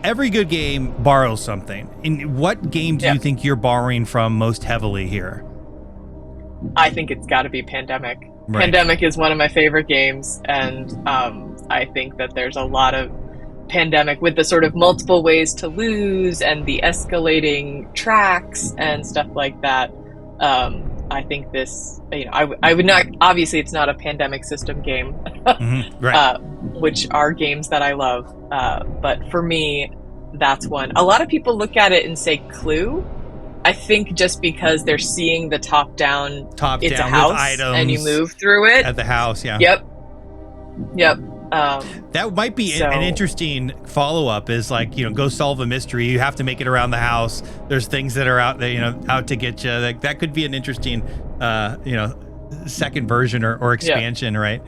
Every good game borrows something. In what game do you think you're borrowing from most heavily here? I think it's got to be Pandemic. Right. Pandemic is one of my favorite games, and I think that there's a lot of Pandemic with the sort of multiple ways to lose and the escalating tracks and stuff like that. I think this, I would not, obviously it's not a Pandemic system game, right. Which are games that I love. But for me, that's one. A lot of people look at it and say Clue. I think just because they're seeing the top down, it's a house with items and you move through it at the house. Yeah. Yep. That might be an interesting follow-up is like, go solve a mystery. You have to make it around the house. There's things that are out there, out to get you. That could be an interesting, second version or expansion, right?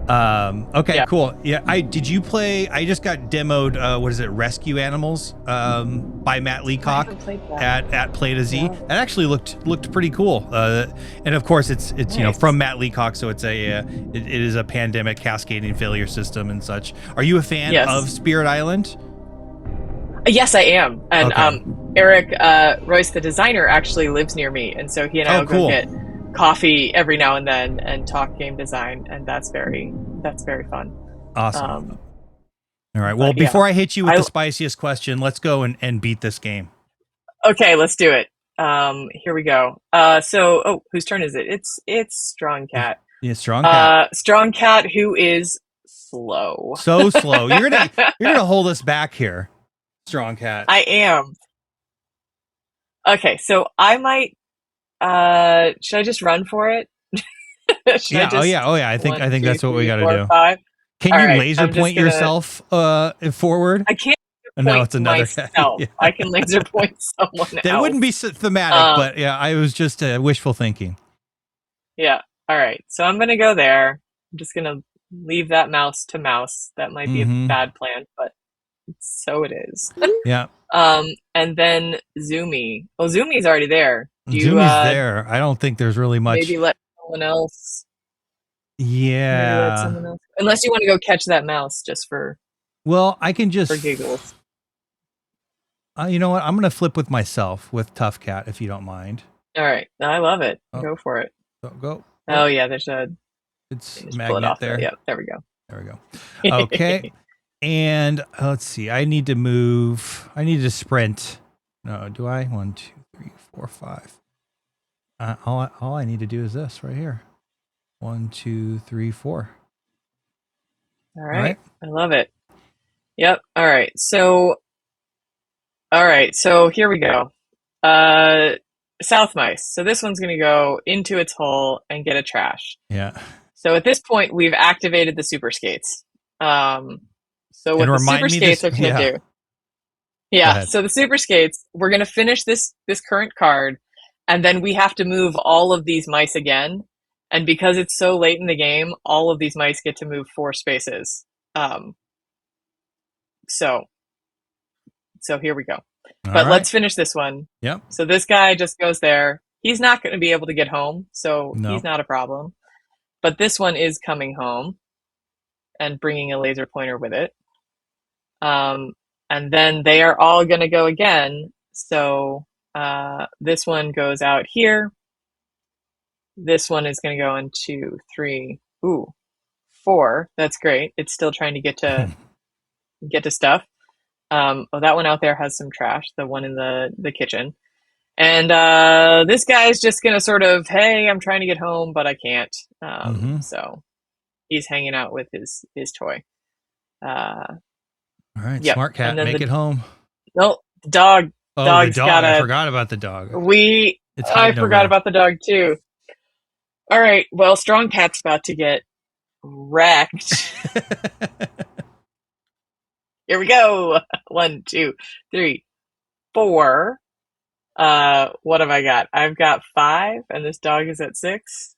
Okay, cool. Yeah, did you play? I just got demoed. What is it? Rescue Animals by Matt Leacock at Play to Z. Yeah. That actually looked pretty cool. And of course, it's nice. From Matt Leacock, so it's it is a pandemic cascading failure system and such. Are you a fan of Spirit Island? Yes, I am. And Eric Royce, the designer, actually lives near me, and so he and I will go get coffee every now and then and talk game design, and that's very fun. Awesome. All right, well, before I hit you with the spiciest question, let's go and beat this game. Okay, let's do it. Here we go. Whose turn is it? It's Strong Cat. Yeah, Strong Cat. Strong Cat, who is slow. So slow. You're gonna hold us back here, Strong Cat. I am. Okay, so I might should I just run for it? Oh yeah. I think that's what we got to do. 5. Can you laser point yourself forward? I can't. No, it's another. Yeah. I can laser point someone else. That wouldn't be thematic, but I was just wishful thinking. Yeah. All right. So I'm gonna go there. I'm just gonna leave that mouse to mouse. That might be a bad plan, but so it is. Yeah. And then Zoomy. Well, Zoomy's already there. Zoomy's there. I don't think there's really much. Maybe let someone else. Yeah. Let someone else. Unless you want to go catch that mouse just for. Well, I can just. For giggles. You know what? I'm going to flip with myself with Tough Cat, if you don't mind. All right. I love it. Go for it. Go. Oh, yeah. There's a. It's magnet there. Yeah. There we go. There we go. Okay. And let's see. I need to move. I need to sprint. No, do I? 1, 2, 3, 4, 5. All I need to do is this right here. 1, 2, 3, 4. All right. I love it. Yep. All right. So here we go. South mice. So this one's going to go into its hole and get a trash. Yeah. So at this point, we've activated the super skates. So what the super skates are going to do. Yeah. So the super skates, we're going to finish this current card, and then we have to move all of these mice again. And because it's so late in the game, all of these mice get to move 4 spaces. So here we go. But let's finish this one. Yep. So this guy just goes there. He's not going to be able to get home, so he's not a problem. But this one is coming home and bringing a laser pointer with it. And then they are all going to go again. So this one goes out here. This one is going to go in 2, 3, 4. That's great. It's still trying to get to stuff. That one out there has some trash. The one in the kitchen. And this guy's just going to sort of, hey, I'm trying to get home, but I can't. So he's hanging out with his toy. All right, Smart Cat, make it home. No, the dog. Oh, the dog. I forgot about the dog. I forgot about the dog too. All right, well, Strong Cat's about to get wrecked. Here we go. 1, 2, 3, 4. What have I got? I've got 5, and this dog is at 6.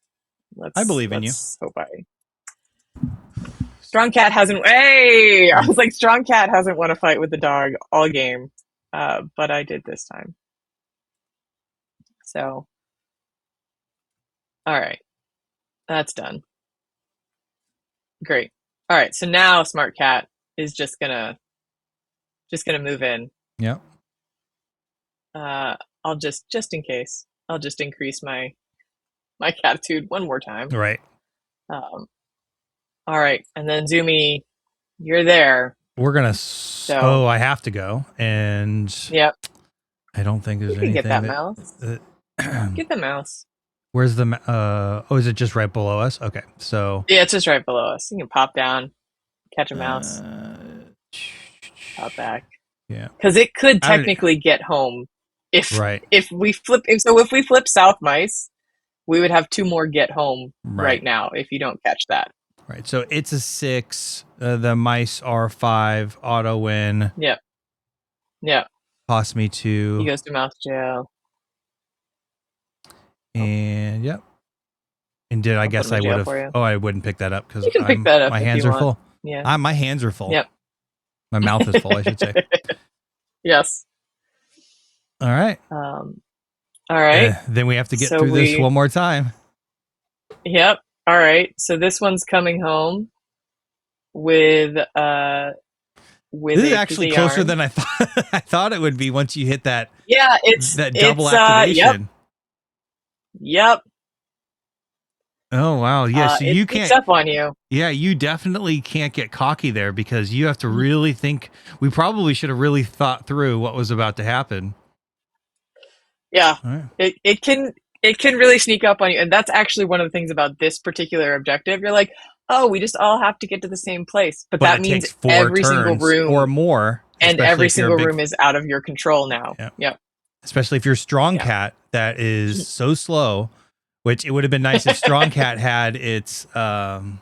I believe in you. Hope Strong Cat hasn't. Hey, I was like, Strong Cat hasn't won a fight with the dog all game, but I did this time. So, all right, that's done. Great. All right, so now Smart Cat is just gonna move in. Yeah. I'll just in case, I'll just increase my catitude one more time. Right. All right, and then Zumi, you're there. We're gonna. I have to go, and yep. I don't think there's anything. Get that mouse. Get the mouse. Where's the? Is it just right below us? Okay, so yeah, it's just right below us. You can pop down, catch a mouse, pop back. Yeah, because it could technically get home if we flip. If we flip south mice, we would have 2 more get home right now if you don't catch that. Right. So it's a 6. The mice are 5. Auto win. Yep. Yep. Cost me 2. He goes to mouse jail. And yep. And did I guess I would have? Oh, I wouldn't pick that up because my hands are full. Yeah. My hands are full. Yep. My mouth is full, I should say. Yes. All right. All right. Then we have to get through this one more time. Yep. All right. So this one's coming home with this is actually closer than I thought. I thought it would be once you hit that. Yeah, that double activation. Yep. Oh wow! Yeah, so you can't. Up on you. Yeah, you definitely can't get cocky there because you have to really think. We probably should have really thought through what was about to happen. Yeah, right. It can really sneak up on you, and that's actually one of the things about this particular objective. You're like, oh, we just all have to get to the same place, but that means every single room or more, and every single room is out of your control now. Yep. Especially if you're Strong Cat, that is so slow. Which it would have been nice if Strong Cat had its the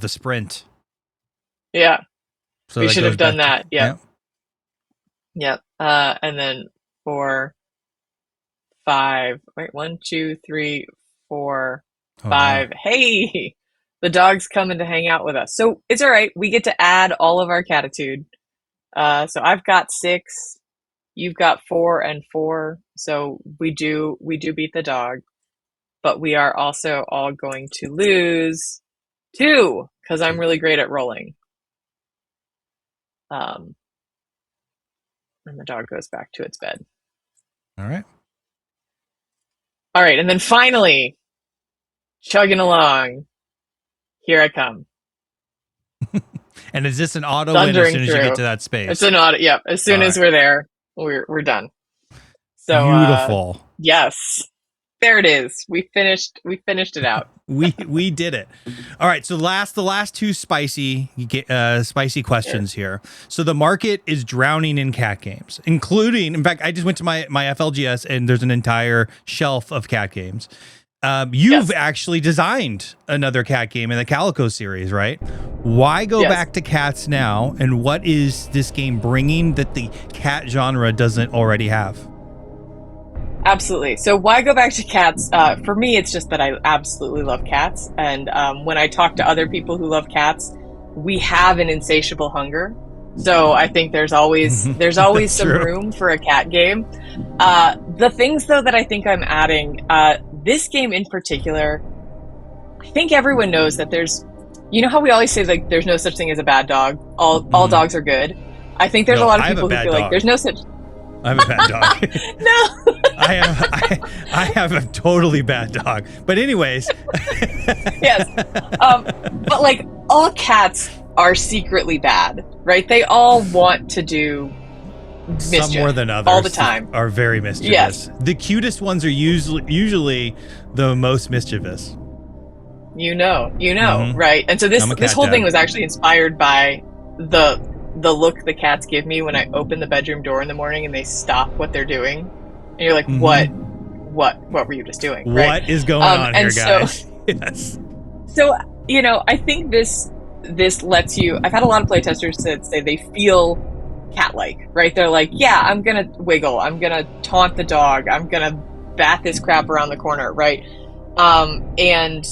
sprint. Yeah. So we should have done that. Yeah. Yep. And then 4, 5. Wait, 1, 2, 3, 4, 5. Hey, the dog's coming to hang out with us. So it's all right. We get to add all of our catitude. So I've got 6. You've got 4 and 4. So we do beat the dog. But we are also all going to lose 2 because I'm really great at rolling. And the dog goes back to its bed. All right. All right. And then finally, chugging along, here I come. And is this an auto win as soon as you get to that space? It's an auto. Yep. As soon as we're there, we're done. So beautiful. Yes. There it is. We finished it out. we did it. All right. So the last 2 spicy questions here. So the market is drowning in cat games, including, in fact, I just went to my FLGS and there's an entire shelf of cat games. You've actually designed another cat game in the Calico series, right? Why go back to cats now? And what is this game bringing that the cat genre doesn't already have? Absolutely. So why go back to cats? For me, it's just that I absolutely love cats. And when I talk to other people who love cats, we have an insatiable hunger. So I think there's always some room for a cat game. The things, though, that I think I'm adding, this game in particular, I think everyone knows that there's, you know how we always say like there's no such thing as a bad dog. All dogs are good. I think there's a lot of people who feel like there's no such. I have a bad dog. No. I have a totally bad dog. But anyways. Yes. But like all cats are secretly bad, right? They all want to do mischief. Some more than others. All the time. Are very mischievous. Yes. The cutest ones are usually the most mischievous. You know, right? And so this whole thing was actually inspired by the look the cats give me when I open the bedroom door in the morning and they stop what they're doing. And you're like, what were you just doing? Right? What is going on here, guys? Yes. So, I think this lets you, I've had a lot of playtesters that say they feel cat-like, right? They're like, yeah, I'm gonna wiggle, I'm gonna taunt the dog, I'm gonna bat this crap around the corner, right? And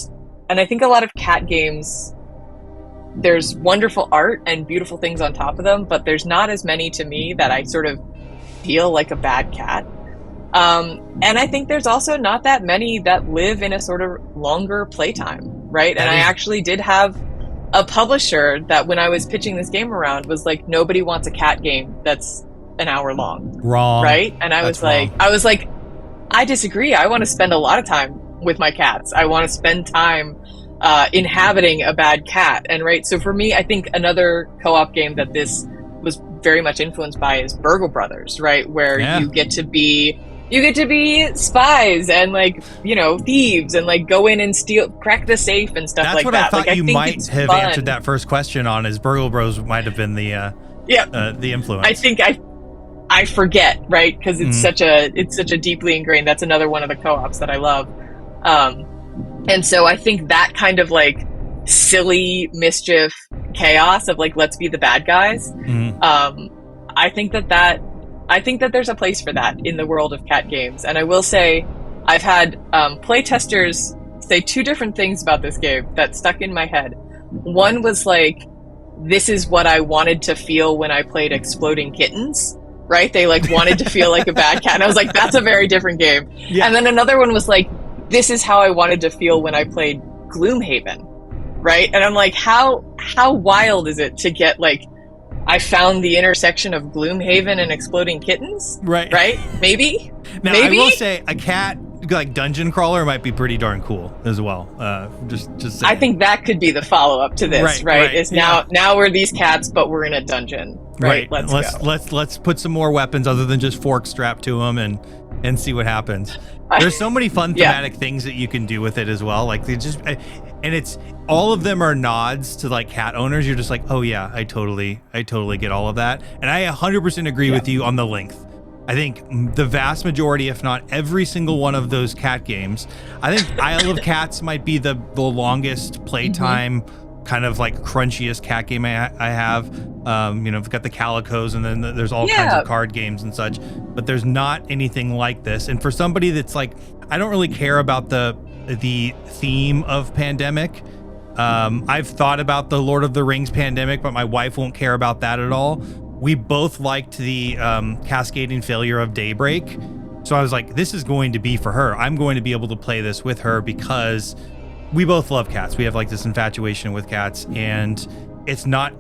I think a lot of cat games, there's wonderful art and beautiful things on top of them, but there's not as many to me that I sort of feel like a bad cat. And I think there's also not that many that live in a sort of longer playtime, right? And I actually did have a publisher that when I was pitching this game around was like, nobody wants a cat game that's an hour long. Wrong. Right? And I was like, I disagree. I want to spend a lot of time with my cats. I want to spend time inhabiting a bad cat. And right, so for me, I think another co-op game that this was very much influenced by is Burgle Brothers, right? Where you get to be spies and like, you know, thieves and like go in and crack the safe and stuff. That's like that. That's what I thought you might have answered that first question on, is Burgle Bros might have been the influence. I think I forget, right? Because it's such a deeply ingrained. That's another one of the co-ops that I love. And so I think that kind of like silly mischief chaos of like, let's be the bad guys. I think that there's a place for that in the world of cat games. And I will say, I've had playtesters say two different things about this game that stuck in my head. One was like, this is what I wanted to feel when I played Exploding Kittens, right? They like wanted to feel like a bad cat. And I was like, that's a very different game. Yeah. And then another one was like, this is how I wanted to feel when I played Gloomhaven, right? And I'm like, how wild is it to get like, I found the intersection of Gloomhaven and Exploding Kittens, right? Maybe. Now, I will say a cat like dungeon crawler might be pretty darn cool as well. Just saying. I think that could be the follow up to this, right? Is now we're these cats, but we're in a dungeon, right? Let's put some more weapons other than just forks strapped to them and see what happens. There's so many fun thematic things that you can do with it as well. Like they just, and it's all of them are nods to like cat owners. You're just like, oh yeah, I totally get all of that. And I 100% agree with you on the length. I think the vast majority, if not every single one of those cat games, I think Isle of Cats might be the longest playtime kind of like crunchiest cat game I have. You know, we've got the Calicos and then there's all kinds of card games and such, but there's not anything like this. And for somebody that's like, I don't really care about the theme of pandemic. I've thought about the Lord of the Rings pandemic, but my wife won't care about that at all. We both liked the cascading failure of Daybreak. So I was like, this is going to be for her. I'm going to be able to play this with her because we both love cats. We have like this infatuation with cats, and it's not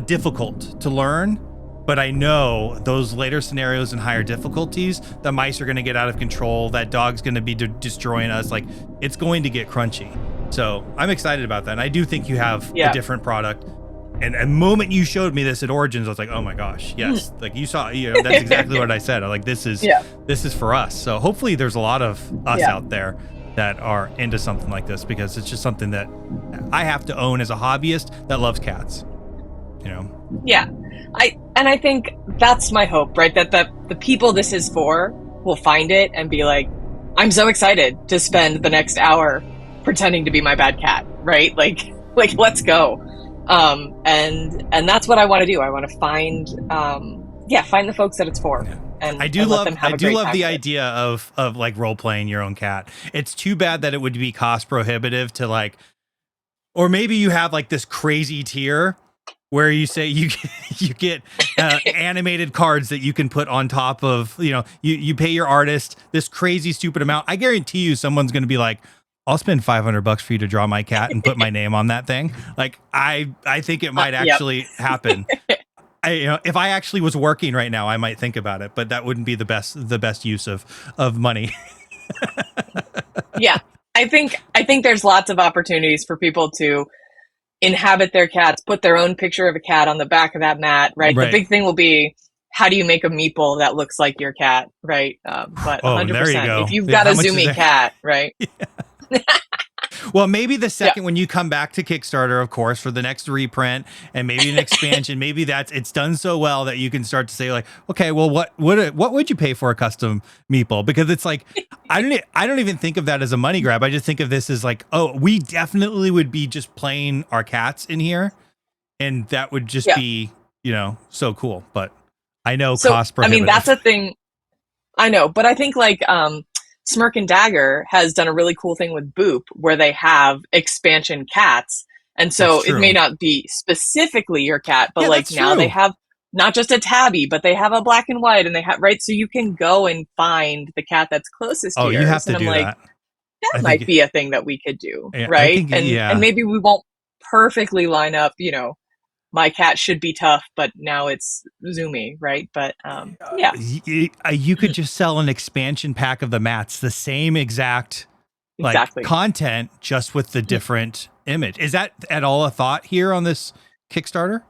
difficult to learn, but I know those later scenarios and higher difficulties, the mice are going to get out of control. That dog's going to be destroying us. Like, it's going to get crunchy. So I'm excited about that. And I do think you have a different product. And the moment you showed me this at Origins, I was like, oh my gosh, yes. Like you saw, you know, that's exactly what I said. I'm like, this is for us. So hopefully there's a lot of us out there that are into something like this, because it's just something that I have to own as a hobbyist that loves cats, you know? Yeah. I think that's my hope, right? That the people this is for will find it and be like, I'm so excited to spend the next hour pretending to be my bad cat, right? Like let's go. And that's what I want to do. I want to find the folks that it's for. Yeah. And I do love the idea of like role playing your own cat. It's too bad that it would be cost prohibitive to like, or maybe you have like this crazy tier where you say you get animated cards that you can put on top of, you know, you pay your artist this crazy stupid amount. I guarantee you someone's going to be like, I'll spend $500 for you to draw my cat and put my name on that thing. Like I think it might actually happen. You know, if I actually was working right now, I might think about it, but that wouldn't be the best use of money. Yeah. I think there's lots of opportunities for people to inhabit their cats, put their own picture of a cat on the back of that mat, right? The big thing will be, how do you make a meeple that looks like your cat, right? But 100%, if you've got a zoomy cat, right? Yeah. Well, maybe the second when you come back to Kickstarter, of course, for the next reprint and maybe an expansion, maybe it's done so well that you can start to say like, okay, well, what would you pay for a custom meeple? Because it's like, I don't even think of that as a money grab. I just think of this as like, oh, we definitely would be just playing our cats in here. and that would just be, so cool. But I know cost prohibitive. I mean, that's a thing. I know, but I think like Smirk and Dagger has done a really cool thing with Boop where they have expansion cats. And so it may not be specifically your cat, but like now they have not just a tabby, but they have a black and white, and they have, right? So you can go and find the cat that's closest to yours. You have to do that. That might be a thing that we could do, right? And maybe we won't perfectly line up, my cat should be tough, but now it's zoomy, right? But you could just sell an expansion pack of the mats, the same exact content, just with the different image. Is that at all a thought here on this Kickstarter?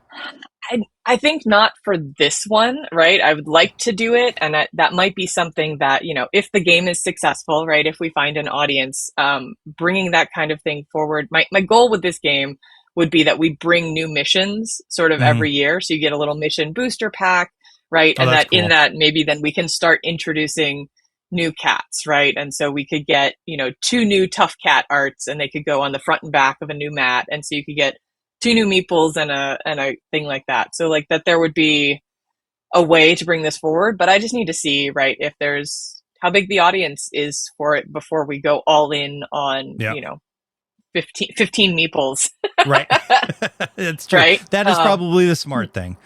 I think not for this one, right? I would like to do it, and that might be something that, if the game is successful, right? If we find an audience, bringing that kind of thing forward. My goal with this game would be that we bring new missions sort of every year. So you get a little mission booster pack, right? And that cool. In that, maybe then we can start introducing new cats, right? And so we could get, 2 new tough cat arts, and they could go on the front and back of a new mat. And so you could get 2 new meeples and a thing like that. So like that there would be a way to bring this forward, but I just need to see, right, if there's how big the audience is for it before we go all in on, 15 meeples. Right. That's true. Right? That is probably the smart thing.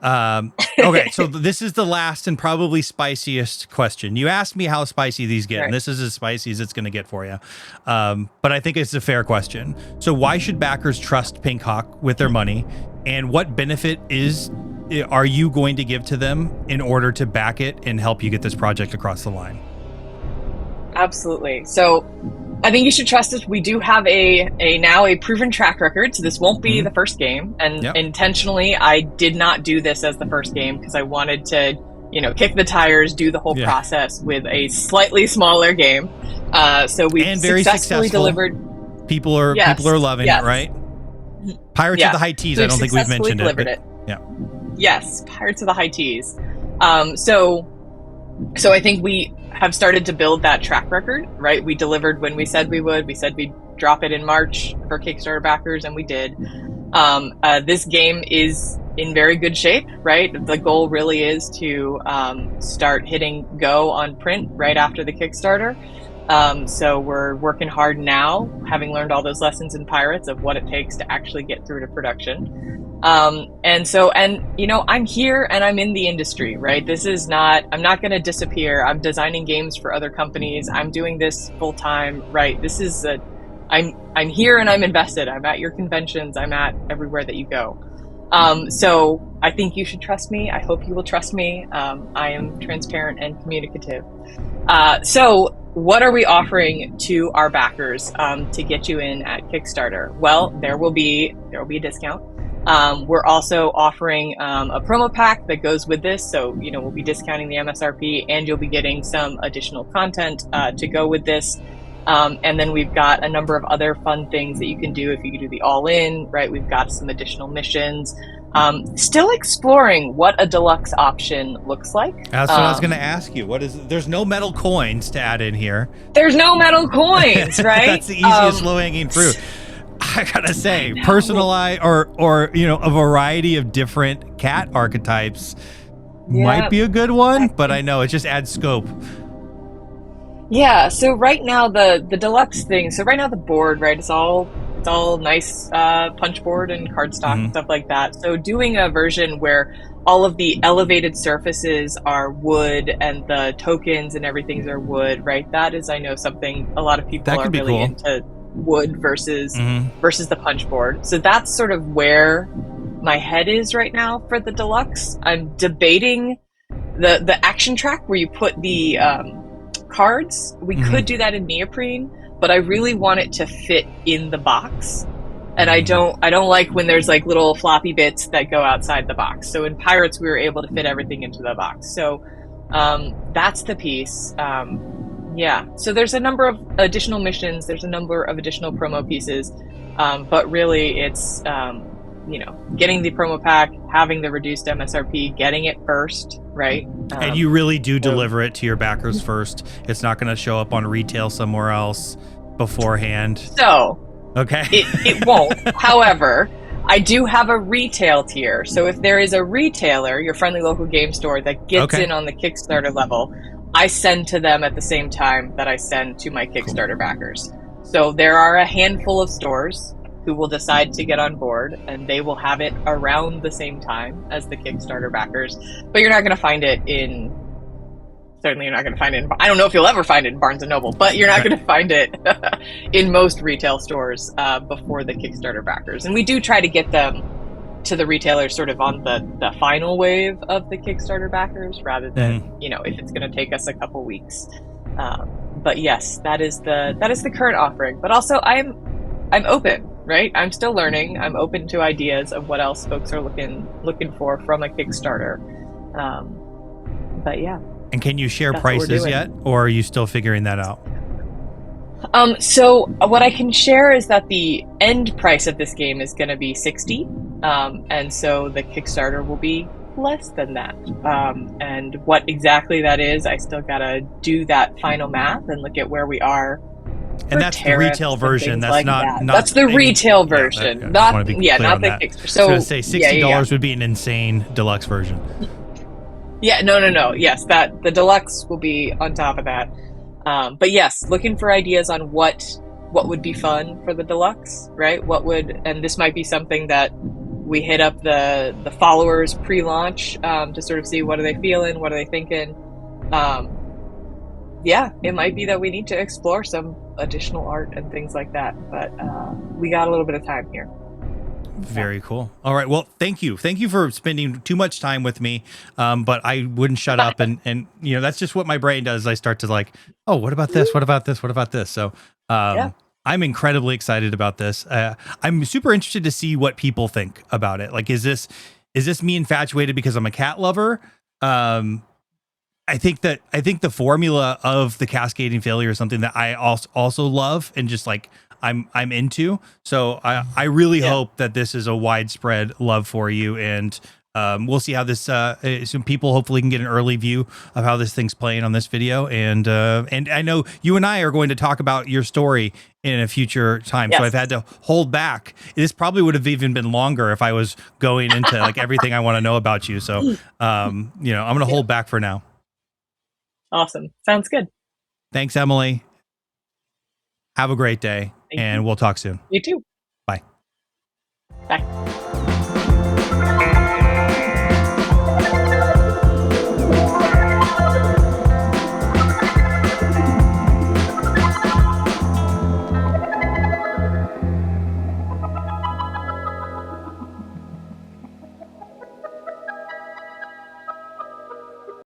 Okay, so this is the last and probably spiciest question. You asked me how spicy these get, and this is as spicy as it's going to get for you. But I think it's a fair question. So why should backers trust Pink Hawk with their money? And what benefit are you going to give to them in order to back it and help you get this project across the line? Absolutely. So I think you should trust us. We do have now a proven track record, so this won't be the first game. And intentionally, I did not do this as the first game because I wanted to, kick the tires, do the whole process with a slightly smaller game. So we successfully delivered. People are loving it, right? Pirates of the High Teas. I don't think we've mentioned it. Yeah. Yes, Pirates of the High Teas. So I think we have started to build that track record, right? We delivered when we said we would. We said we'd drop it in March for Kickstarter backers, and we did. This game is in very good shape, right? The goal really is to start hitting go on print right after the Kickstarter. So we're working hard now, having learned all those lessons in Pirates of what it takes to actually get through to production. I'm here and I'm in the industry, right? I'm not going to disappear. I'm designing games for other companies. I'm doing this full time, right? I'm here and I'm invested. I'm at your conventions. I'm at everywhere that you go. So I think you should trust me. I hope you will trust me. I am transparent and communicative. So what are we offering to our backers, to get you in at Kickstarter? Well, there will be a discount. We're also offering a promo pack that goes with this. So, we'll be discounting the MSRP, and you'll be getting some additional content to go with this. And then we've got a number of other fun things that you can do if you do the all-in, right? We've got some additional missions. Still exploring what a deluxe option looks like. That's what I was going to ask you. There's no metal coins to add in here. There's no metal coins, right? That's the easiest low-hanging fruit. I gotta say, personalize or a variety of different cat archetypes might be a good one, but I know it just adds scope. Yeah. So right now the deluxe thing. So right now the board, right, it's all nice punch board and cardstock and stuff like that. So doing a version where all of the elevated surfaces are wood and the tokens and everything are wood, right? That is, I know, something a lot of people are really into. Wood versus the punch board. So that's sort of where my head is right now for the deluxe. I'm debating the action track where you put the cards. We could do that in neoprene, but I really want it to fit in the box. And I don't like when there's like little floppy bits that go outside the box. So in Pirates, we were able to fit everything into the box. So that's the piece. So there's a number of additional missions. There's a number of additional promo pieces. But really it's, getting the promo pack, having the reduced MSRP, getting it first, right? And you really do deliver it to your backers first. It's not going to show up on retail somewhere else beforehand. So, okay. it won't. However, I do have a retail tier. So if there is a retailer, your friendly local game store, that gets in on the Kickstarter level, I send to them at the same time that I send to my Kickstarter backers. So there are a handful of stores who will decide to get on board, and they will have it around the same time as the Kickstarter backers. But you're not going to find it in, certainly you're not going to find it in, I don't know if you'll ever find it in Barnes & Noble, but you're not going to find it in most retail stores before the Kickstarter backers. And we do try to get them to the retailers sort of on the final wave of the Kickstarter backers, rather than, you know, if it's going to take us a couple weeks. But yes, that is the current offering. But also I'm open, right? I'm still learning. I'm open to ideas of what else folks are looking for from a Kickstarter. But yeah. And can you share prices yet, or are you still figuring that out? So what I can share is that the end price of this game is going to be $60, and so the Kickstarter will be less than that. And what exactly that is, I still gotta do that final math and look at where we are. And that's the retail version. That's like not that's the retail version, not the Kickstarter. So to say $60 would be an insane deluxe version. Yeah, no. Yes, that the deluxe will be on top of that. But yes, looking for ideas on what would be fun for the deluxe, right? And this might be something that we hit up the followers pre-launch to sort of see what are they feeling, what are they thinking. Yeah, it might be that we need to explore some additional art and things like that, but we got a little bit of time here. Very cool. All right. Well, thank you for spending too much time with me. But I wouldn't shut up, and you know, that's just what my brain does. I start to like, oh, what about this? What about this? What about this? So I'm incredibly excited about this. I'm super interested to see what people think about it. Like, is this me infatuated because I'm a cat lover? I think the formula of the cascading failure is something that I also love, and just like I'm into. So I really hope that this is a widespread love for you, and we'll see how this some people hopefully can get an early view of how this thing's playing on this video, and I know you and I are going to talk about your story in a future time. So I've had to hold back. This probably would have even been longer if I was going into like everything I want to know about you. So you know, I'm going to hold back for now. Awesome. Sounds good. Thanks, Emily. Have a great day, and we'll talk soon. You too. Bye. Bye.